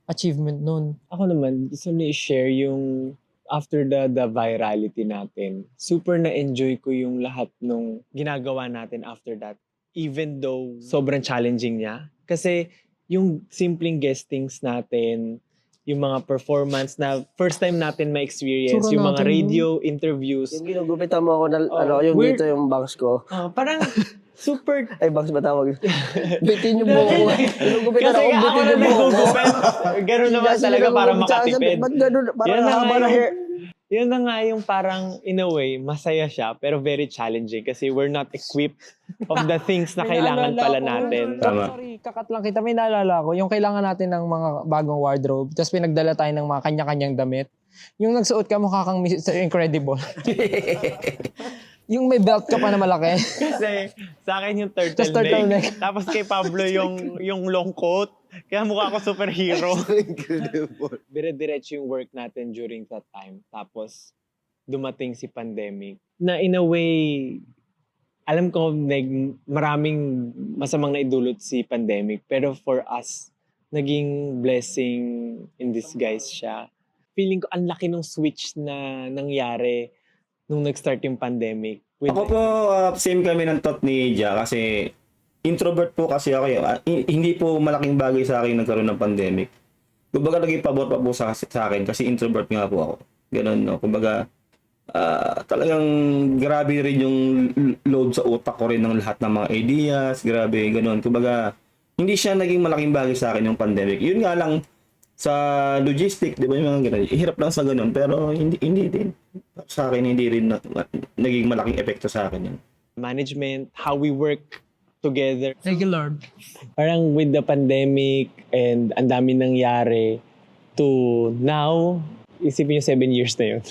achievement nun. Ako naman, gusto niyo i-share yung after the virality natin. Super na-enjoy ko yung lahat nung ginagawa natin after that. Even though sobrang challenging niya. Kasi yung simpleng guestings natin, yung mga performance na first time natin ma-experience, Sura yung mga natin radio interviews. Yung ginugupitan mo ako na, yung weird. dito yung bangs ko. Parang super. Ay, bangs ba tawag? Bitin yung buko. Ginugupitan Kasi ako, ako bitin na yung buko. nagugupit. Ganun naman talaga para makatipid. Ba't ganun? Parang Yan na nga haba na yung- hair. Yun na nga yung parang, in a way, masaya siya, pero very challenging kasi we're not equipped of the things na kailangan pala natin. Tama. Sorry, kakat lang kita. May naalala ko. Yung kailangan natin ng mga bagong wardrobe. Tapos pinagdala tayo ng mga kanya-kanyang damit. Yung nagsuot ka mukha kang Mr. Incredible. Yung may belt ka pa na malaki. Kasi sa akin yung Just turtleneck. turtleneck. Tapos kay Pablo yung long coat. Kaya mukha ko superhero. Incredible. Dire-diretso yung work natin during that time. Tapos dumating si pandemic. Na in a way, alam ko maraming masamang naidulot si pandemic, pero for us, naging blessing in disguise siya. Feeling ko ang laki ng switch na nangyari nung nag-start yung pandemic. Ako po, same kami ng thought ni Ja kasi introvert po kasi ako. Hindi po malaking bagay sa akin nagkaroon ng pandemic. Kumbaga naging pabor pa po sa akin kasi introvert nga po ako. Ganun, no? Kumbaga, talagang grabe rin yung load sa utak ko rin ng lahat ng mga ideas. Grabe, ganun. Kumbaga, hindi siya naging malaking bagay sa akin yung pandemic. Yun nga lang, sa logistic, di ba yung mga ganun. Hirap lang sa ganun, pero hindi din. Sa akin, hindi rin naging malaking epekto sa akin yun. Management, how we work together. Thank you, Lord. Parang with the pandemic and ang dami nangyari to now, isipin yung 7 years na yun.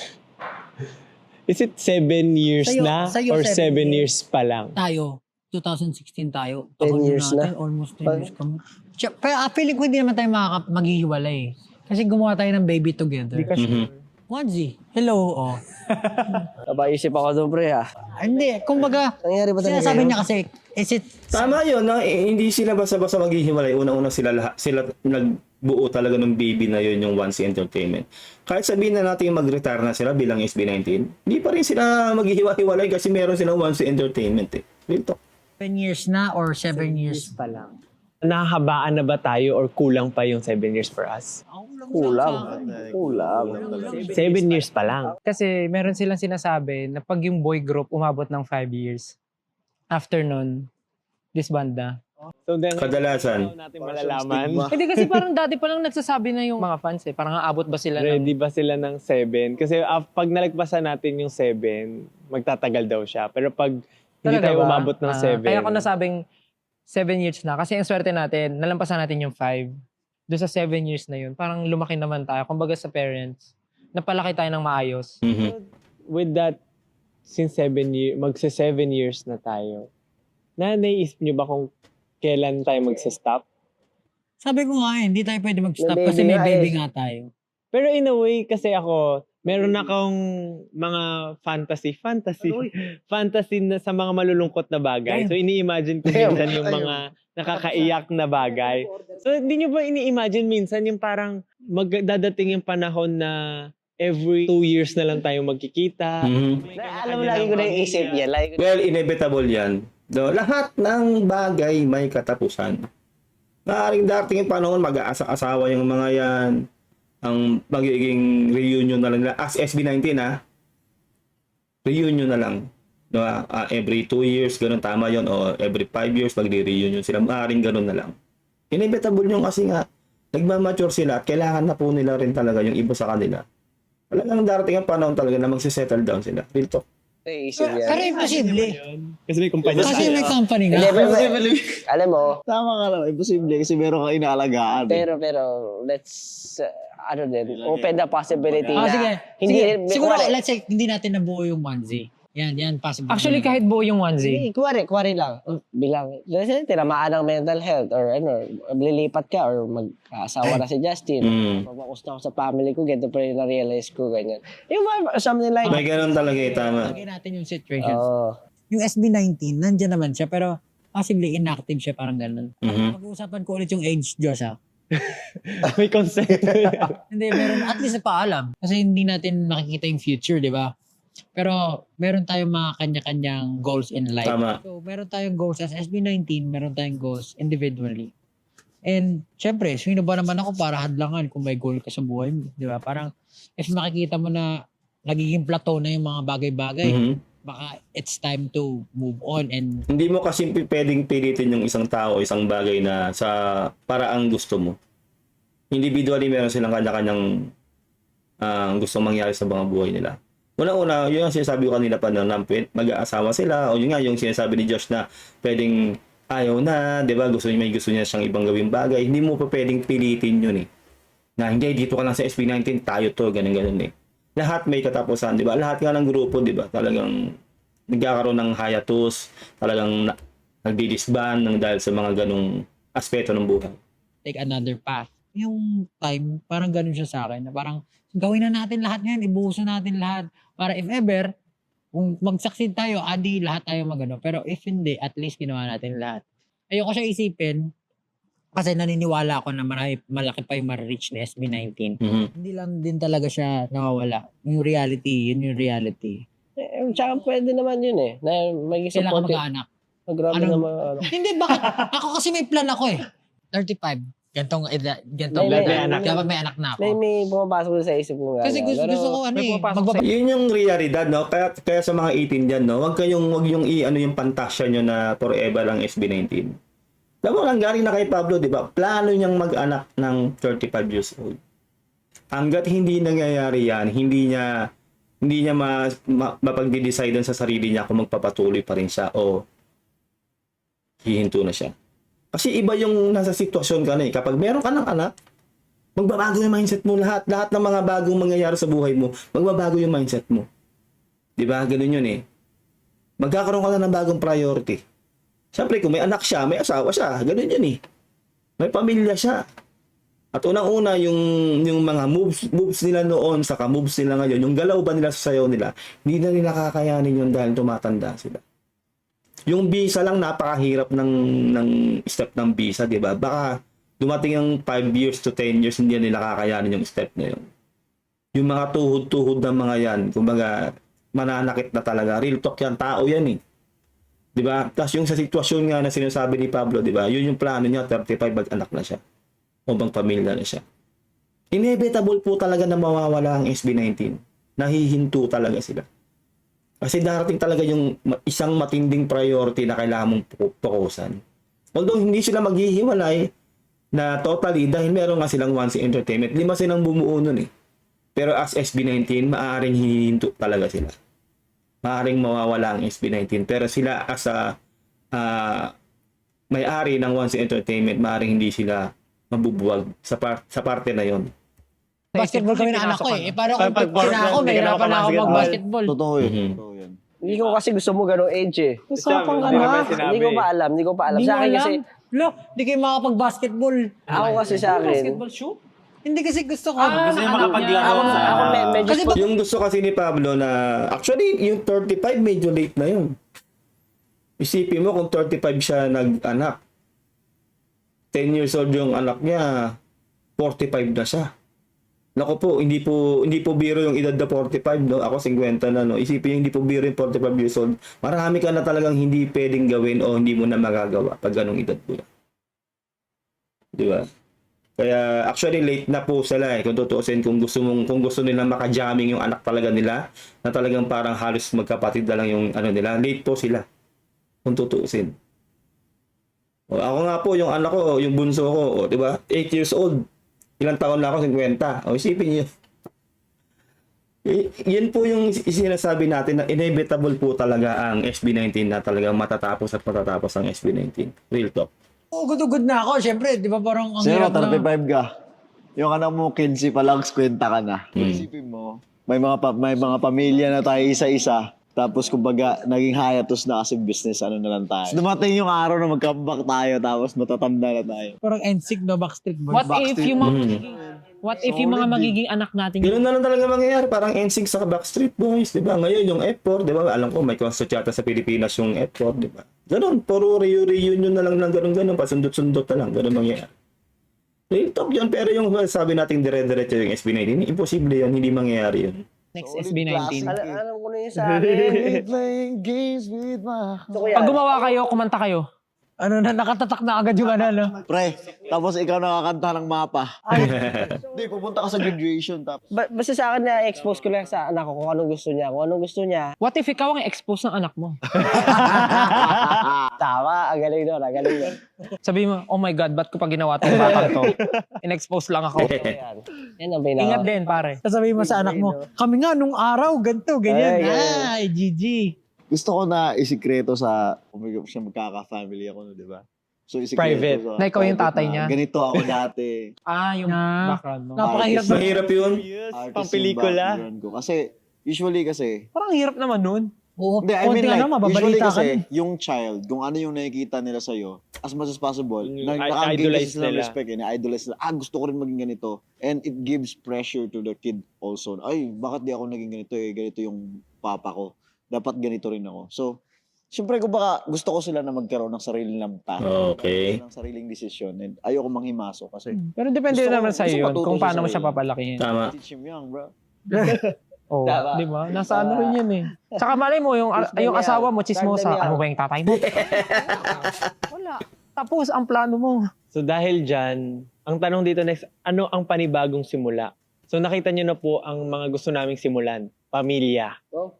Is it 7 years Sa'yo, or 7 7 years pa lang? Tayo, 2016 tayo. 10 Ako years natin, na. almost 10 years kami. Pero feeling ko hindi naman tayo maghihiwalay. Kasi gumawa tayo ng baby together. Onesie. Hello. Oh. Napaisip ako doon, pre, ha? Hindi, kumbaga, Nangyari ba talaga sinasabi yun? niya kasi, is it, Tama yun, na hindi sila basta-basta maghihiwalay. Una-una sila nagbuo talaga ng baby na yun, yung Onesie Entertainment. Kahit sabihin na natin mag-retire na sila bilang SB19, hindi pa rin sila maghihiwa-hiwalay kasi meron silang Onesie Entertainment eh. Real talk. 10 years na or 7 years? pa lang. Nahahabaan na ba tayo or kulang pa yung 7 years for us? Kulang. 7 years pa lang. Kasi meron silang sinasabi na pag yung boy group umabot ng 5 years, after nun, disband na. So then, Kadalasan. natin malalaman. Hindi kasi parang dati pa lang nagsasabi na yung mga fans parang aabot ba sila ng... Ready ba sila ng 7? Kasi pag nalagpasan natin yung 7, magtatagal daw siya. Pero pag hindi Talaga tayo ba? umabot ng 7. Kaya ako nasabing 7 years na. Kasi ang swerte natin, nalampasan natin yung 5. Doon sa 7 years na yun, parang lumaki naman tayo. Kumbaga sa parents, napalaki tayo ng maayos. With that, since 7 years, magsa 7 years na tayo, naisip nyo ba kung kailan tayo magsa-stop? sabi ko nga hindi tayo pwede mag-stop May kasi baby may nga baby eh. nga tayo. Pero in a way, kasi ako, meron akong mga fantasy na sa mga malulungkot na bagay. So, ini-imagine ko minsan yung mga nakakaiyak na bagay. So, hindi nyo ba ini-imagine minsan yung parang dadating yung panahon na every 2 years na lang tayo magkikita. Alam mo, lagi ko na yung isip yan. Well, inevitable yan. Lahat ng bagay may katapusan. Maaaring darating yung panahon, mag-aasa-asawa yung mga yan. Ang magiging reunion na lang nila. As SB19 reunion na lang. Diba? Every 2 years, ganun tama yon o every 5 years, magdi-reunion sila. Maaaring ganun na lang. Inevitable yung kasi nga, nagmamature sila at kailangan na po nila rin talaga yung iba sa kanila. Talagang darating ang panahon talaga na magsisettle down sila. Real talk. Isip Pero yan. imposible. Kasi may kumpanya Kasi may company nga. Hindi, pero, alam mo, Tama ka naman, imposible kasi meron kang inaalagaan. pero, let's, open the possibility na, Sige. hindi, Siguro, kuwari, let's say, hindi natin nabuo yung onesie. Yan, possible. Actually, kahit buo yung onesie, kuwari lang, bilang, tinamaan ng mental health, or lilipat ka, or mag-asawa na si Justin, pagmakus na ako sa family ko, ganito pa rin na-realize ko, ganyan. Yung something like, May ganun talaga tama. Lagyan natin yung situations. oh, Yung SB19, nandyan naman siya, pero possibly inactive siya, parang ganun. Pag-uusapan ko ulit yung age, Diyos, may consent. Hindi, meron at least na paalam. Kasi hindi natin makikita yung future, di ba? Pero meron tayong mga kanya-kanyang goals in life. Tama. So, meron tayong goals as SB19, meron tayong goals individually. And, syempre, sino ba naman ako para hadlangan kung may goal ka sa buhay mo? Di ba? Parang, if makikita mo na nagiging plateau na yung mga bagay-bagay, baka it's time to move on and Hindi mo kasi pwedeng pilitin yung isang tao, isang bagay na sa paraang gusto mo. Individually, meron silang kanya-kanyang gustong mangyari sa mga buhay nila. Una-una, yun ang sinasabi ko kanina pa na mag-aasawa sila, o yun nga yung sinasabi ni Josh na pwedeng ayaw na, di ba? May gusto niya siyang ibang gawing bagay. Hindi mo pa pwedeng pilitin yun eh. Na hindi, dito ka lang sa SB19, tayo to, ganun-ganun eh. Lahat may katapusan, di ba? Lahat nga ng grupo, di ba? Talagang nagkakaroon ng hiatus, talagang nagdi-disband dahil sa mga ganung aspeto ng buhay. take another path. Yung time, parang ganun siya sa akin, na parang gawin na natin lahat ngayon, ibuhusan natin lahat. Para if ever, Kung mag-succeed tayo, adi lahat tayo magano. Pero if hindi, at least ginawa natin lahat. Ayoko siya isipin kasi naniniwala ako na malaki pa yung ma-reach ni SB19. Mhm. Hindi lang din talaga siya nakawala. Yung reality, yun yung reality. Tsaka pwede naman yun eh. Na may Kailangan support mag-aanak. Grabe Anong- naman. Ano. Hindi, bakit? Ako kasi may plan ako eh. 35. Gantong edad, gantong May edad. anak. Dapat may anak na ako. May pumapasok sa isip mo nga. Kasi gusto, Pero, gusto ko ano may eh. pumapasok Magbaba- Yun yung realidad, no? Kaya sa mga 18 dyan, no? Wag yung yung pantasya nyo na forever ang SB19. Alam mo, galing na kay Pablo, di ba? Plano niyang mag-anak ng 35 years old. Hanggat hindi nangyayari yan, hindi niya mapagde-decide sa sarili niya kung magpapatuloy pa rin siya o hihinto na siya. Kasi iba yung nasa sitwasyon ka na eh. Kapag meron ka ng anak, magbabago yung mindset mo lahat. Lahat ng mga bagong mangyayari sa buhay mo, magbabago yung mindset mo. Di ba? Ganun yun eh. Magkakaroon ka na ng bagong priority. Siyempre, kung may anak siya, may asawa siya. Ganun yun eh. May pamilya siya. At unang-una, yung mga moves nila noon, saka moves nila ngayon, yung galaw ba nila sa sayaw nila, hindi na nila kakayanin yun dahil tumatanda sila. Yung visa lang, napakahirap ng step ng visa, di ba? Baka dumating ang 5 years to 10 years, hindi nila kakayanin yung step na yun. Yung mga tuhod-tuhod ng mga yan, kumbaga, mananakit na talaga. Real talk yan, tao yan eh. Di ba? Tapos yung sa sitwasyon nga na sinasabi ni Pablo, di ba? Yun yung plano niya, 35, mag-anak na siya. O bang pamilya na siya. Inevitable po talaga na mawawala ang SB19. Nahihinto talaga sila. Kasi darating talaga yung isang matinding priority na kailangan mong fokusan. Although hindi sila maghihiwalay na totally dahil meron nga silang Once Entertainment. 5 silang bumuo nun eh. Pero as SB19, maaaring hihinto talaga sila. Maaaring mawawala ang SB19. Pero sila as a may-ari ng Once Entertainment, maaaring hindi sila mabubuwag sa parte na yon. Basketball kami na anak ko eh. Para kung Pag- pina ako, hindi ka mahirapan na ako nakabasketball. mag-basketball. Totoo yun. Mhm. Totoo yan. Hindi ko kasi gusto mo ganong age eh. Usapan ka Hindi na. naman sinabi. Hindi ko pa alam. Hindi Sa mo akin alam. kasi, Lo, di kayo makapag-basketball. ako kasi sa akin, Basketball shoe? Hindi kasi gusto ko. Gusto niya makapaglaro sa... ako medyo Kasi Yung gusto kasi ni Pablo na, actually, yung 35 medyo late na yun. Isipin mo kung 35 siya nag-anak. 10 years old yung anak niya, 45 na siya. Naku po, hindi po biro yung edad na 45, no? Ako 50 na, no? Isipin yung hindi po biro yung 45 years old. Marami ka na talagang hindi pwedeng gawin o hindi mo na magagawa pag ganong edad mo. Di ba? Kaya actually late na po sila eh. Kung tutuusin, kung gusto nila maka-jamming yung anak talaga nila, na talagang parang halos magkapatid na lang yung ano nila, late po sila. Kung tutuusin. O, ako nga po, yung anak ko, yung bunso ko, o, di ba? 8 years old. Ilang taon na ako, 50. O, isipin niyo. Yan po yung sinasabi natin na inevitable po talaga ang SB19 na talagang matatapos at matatapos ang SB19. Real talk. Oh, good na ako. Siyempre, di ba parang ang Sino, hirap na. 35 ka. Yung anak mo, 15 pa lang, 50 ka na. Hmm. Isipin mo, may mga pamilya na tayo isa-isa. Tapos kumbaga, naging hiatus na kasi business, ano na lang tayo. So, dumating yung araw na mag-comeback tayo, tapos matatanda na tayo. Parang NSYNC na Backstreet Boys. What if yung mga Mm. mga magiging anak natin Ganun na lang talaga mangyayari. Parang NSYNC sa Backstreet Boys, di ba? Ngayon yung F4, di ba? Alam ko may concert yata sa Pilipinas yung F4, di ba? Ganun, puro reunion na lang ng ganun-ganun, pasundot-sundot na lang, ganun mangyayari. Real talk yun, pero yung sabi nating dire-diretso yung SB19, imposible yun, hindi mangyayari yun. next Solid SB19? classic. alam ko na yun sa akin. Playing games with my Gusto ko yan. Pag gumawa kayo, kumanta kayo. Ano na, nakatatak na agad yung ano. Pre, tapos ikaw nakakanta ng mapa. Hindi, pupunta ka sa graduation. Tapos, Basta sa akin na-expose ko lang sa anak ko kung anong gusto niya. Kung anong gusto niya, What if ikaw ang expose ng anak mo? tama, ang galing doon, ang galing doon. Sabi mo, oh my God, ba't ko pa ginawa itong batang to? In-expose lang ako. Yan. Yan ang pinaka. Ingat din, pare. Sasabihin mo sa anak mo, kami nga nung araw, ganito, ganyan. Ay, Ay, GG. gusto ko na isikreto sa, kung siya magkaka-family ako, no, di ba? So, isikreto Private. sa- Na ikaw yung private tatay na, niya? Ganito ako dati. Yung Ah. background mo. Napakahirap na. Mahirap yun. Artist yung background ko. Kasi, usually kasi, Parang hirap naman nun. Oo, hindi, I mean konti like, ano, usually mababalita ka kasi, na. yung child, kung ano yung nakikita nila sa'yo, as much as possible, idolize naka-engage sila ng nila. respect, na-idolize nila, gusto ko rin maging ganito. And it gives pressure to the kid also. Ay, bakit di ako naging ganito eh, ganito yung papa ko. dapat ganito rin ako. So, syempre kung baka gusto ko sila na magkaroon ng sarili ng path. Okay. Ng sariling desisyon. And ayoko manghimaso kasi Pero depende Gusto ko- naman sa'yo gusto yun, matuto kung siya paano mo sa siya iyo. papalakihin. Tama. teach him young, bro. Oh, Tama. di ba? Nasa ano rin yun eh. Tsaka malay mo, yung Teach them yung young. asawa mo, Start chismosa. them young. Ano ba yung tatay mo? Wala. Tapos, ang plano mo. So dahil dyan, ang tanong dito next, ano ang panibagong simula? So nakita nyo na po ang mga gusto naming simulan. Pamilya. Oh.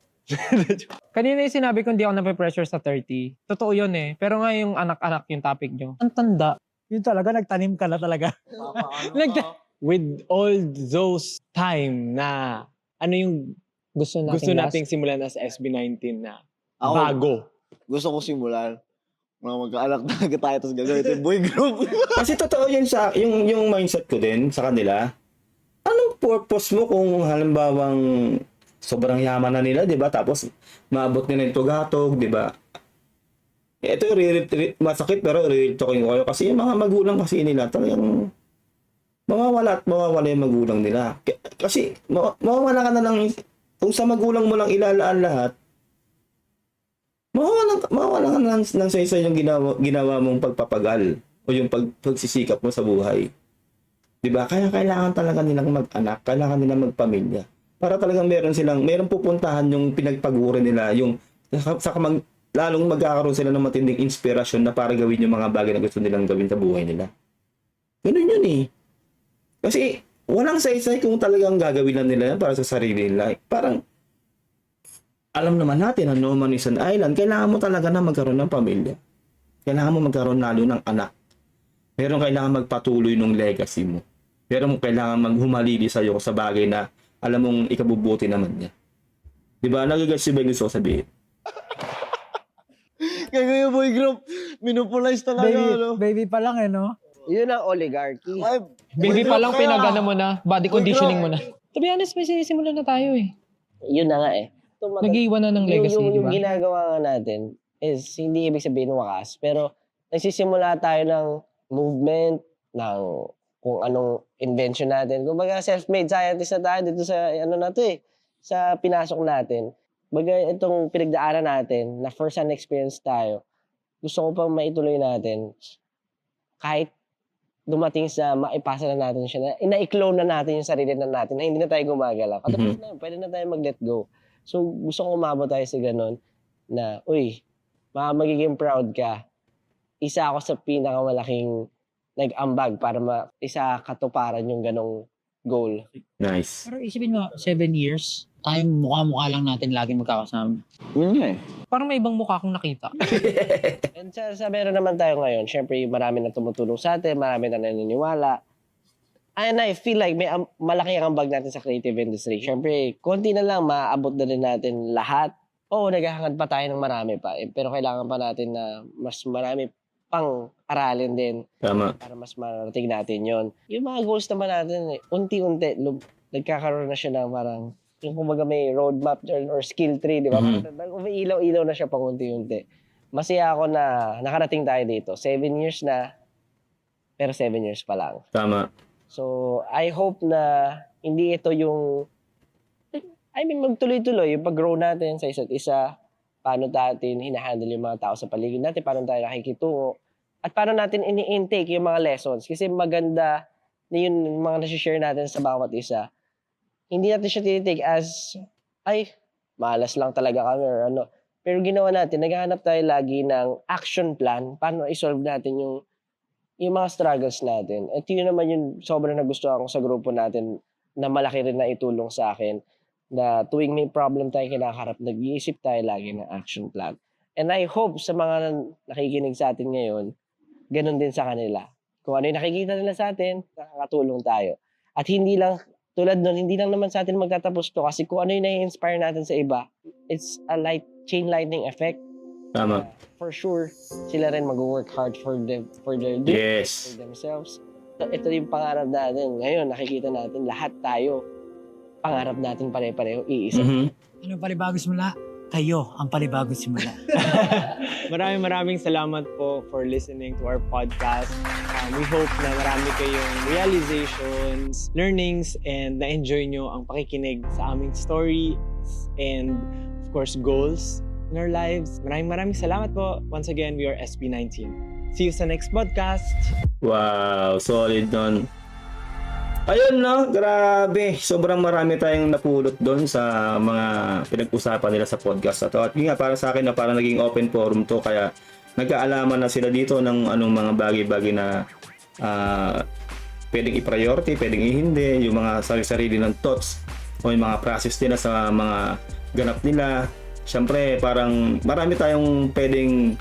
Kanina yung sinabi ko, hindi ako nape-pressure sa 30. Totoo yun eh. Pero nga yung anak-anak yung topic nyo. Ang tanda. Yun talaga, nagtanim ka na talaga. With all those time na ano yung Gusto natin gusto nating simulan as SB19 na Ako, bago. gusto ko simulan. Mga magkaanak talaga tayo, tapos gagawin ito yung boy group. Kasi totoo yun sa yung mindset ko din sa kanila. Anong purpose mo kung halimbawang sobrang yaman na nila, 'di ba? Tapos maabot nila yung tugatog, 'di ba? Ito masakit pero real talking ko kayo kasi yung mga magulang kasi nila talagang mawawala yung magulang nila. Kasi mawawala ka na lang kung sa magulang mo lang ilalaan lahat. Mawawala ka na ng sa yung ginawa mong pagpapagal o yung pagsisikap mo sa buhay. 'Di ba? Kaya kailangan talaga nilang mag-anak, kailangan nilang magpamilya. Para talagang meron pupuntahan yung pinagpaguran nila, yung lalong magkakaroon sila ng matinding inspirasyon na para gawin yung mga bagay na gusto nilang gawin sa buhay nila. Ganun yun eh. Kasi walang saysay kung talagang gagawin lang nila yan para sa sarili nila. Parang alam naman natin na no man is an island, kailangan mo talaga na magkaroon ng pamilya. Kailangan mo magkaroon lalo ng anak. Meron kailangan magpatuloy ng legacy mo. Meron kailangan maghumalili sa iyo sa bagay na alam mong ikabubuti naman niya. Diba? Nagagasi ba yung gusto ko sabihin? Kaya yung boy group, minupulize talaga. ano? Baby pa lang eh, no? Yun ang oligarchy. Ay, Baby boy pa lang group kaya. pinagana mo na. Body conditioning mo na. To be honest, may sinisimulan na tayo eh. Yun na nga eh. Nag-iwan na ng legacy, di yung ba? ginagawa nga natin is hindi ibig sabihin wakas, pero nagsisimula tayo ng movement, ng kung anong invention natin. Kumbaga self-made scientist na tayo dito sa ano na to eh, sa pinasok natin. Kumbaga itong pinagdaanan natin na first-hand experience tayo, gusto ko pang maituloy natin kahit dumating sa maipasa na natin siya, na ina-clone na natin yung sarili na natin, na hindi na tayo gumagalaw. Katapos na, pwede na tayo mag-let go. So, gusto ko umabot tayo sa ganun na, uy, magiging proud ka. Isa ako sa pinakamalaking nag-ambag para isa katuparan yung ganong goal. Nice. Pero isipin mo, 7 years, tayong mukha-mukha lang natin laging magkakasama. Yun nga eh. Parang may ibang mukha akong nakita. And sa meron naman tayo ngayon, syempre marami na tumutulong sa atin, marami na naniniwala. And I feel like may malaki ang ambag natin sa creative industry. Syempre, konti na lang, maaabot na rin natin lahat. Oo, naghahangad pa tayo ng marami pa. Pero kailangan pa natin na mas marami pang aralin din Tama. para mas marating natin yon. Yung mga goals naman natin, unti-unti, nagkakaroon na siya ng parang, yung kumbaga may roadmap or skill tree, di ba? Umiilaw-ilaw na siya pang unti-unti. Masaya ako na nakarating tayo dito. 7 years na, pero 7 years pa lang. Tama. So, I hope na hindi ito yung, magtuloy-tuloy, yung pag-grow natin sa isa't isa, paano natin hinahandle yung mga tao sa paligid natin, paano tayo nakikitungo, at paano natin ini-intake yung mga lessons. Kasi maganda na yun, mga nasi-share natin sa bawat isa. Hindi natin siya tinitake as, malas lang talaga kami or ano. Pero ginawa natin, naghahanap tayo lagi ng action plan, paano isolve natin yung mga struggles natin. At yun naman yung sobrang nagustuhan ko sa grupo natin na malaki rin na itulong sa akin na tuwing may problem tayo kinakaharap, nag-iisip tayo lagi ng action plan. And I hope sa mga nakikinig sa atin ngayon, ganun din sa kanila. Kung ano yung nakikita nila sa atin, nakakatulong tayo. At hindi lang, tulad nun, hindi lang naman sa atin magtatapos to kasi kung ano yung nai-inspire natin sa iba, it's a chain lightning effect. Tama. For sure, sila rin mag-work hard for their dreams, Yes. for themselves. So, ito yung pangarap natin. Ngayon, nakikita natin, lahat tayo, pangarap natin pare-pareho, iisa. Ano palibagong simula? Kayo ang palibagong simula. Maraming salamat po for listening to our podcast. We hope na marami kayong realizations, learnings, and na-enjoy nyo ang pakikinig sa aming story. And of course, goals in our lives. Maraming salamat po. Once again, we are SB19. See you sa next podcast. Wow, solid nun. Ayun no, grabe. Sobrang marami tayong napulot doon sa mga pinag-usapan nila sa podcast na to. At yun nga, para sa akin na parang naging open forum to. Kaya nag-aalaman na sila dito ng anong mga bagay-bagay na pwedeng i-priority, pwedeng i-hindi. Yung mga sarili-sarili ng thoughts o yung mga process nila sa mga ganap nila. Siyempre, parang marami tayong pwedeng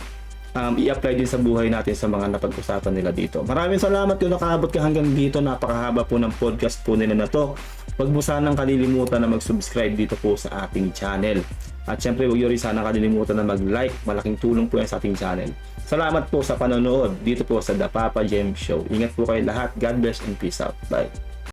i-apply din sa buhay natin sa mga napag-usapan nila dito. Maraming salamat kung nakaabot ka hanggang dito. Napakahaba po ng podcast po nila na to. Huwag mo sanang kalilimutan na mag-subscribe dito po sa ating channel. At syempre, huwag nyo rin sanang kalilimutan na mag-like. Malaking tulong po yan sa ating channel. Salamat po sa panonood dito po sa The Papa Jem Show. Ingat po kayo lahat. God bless and peace out. Bye.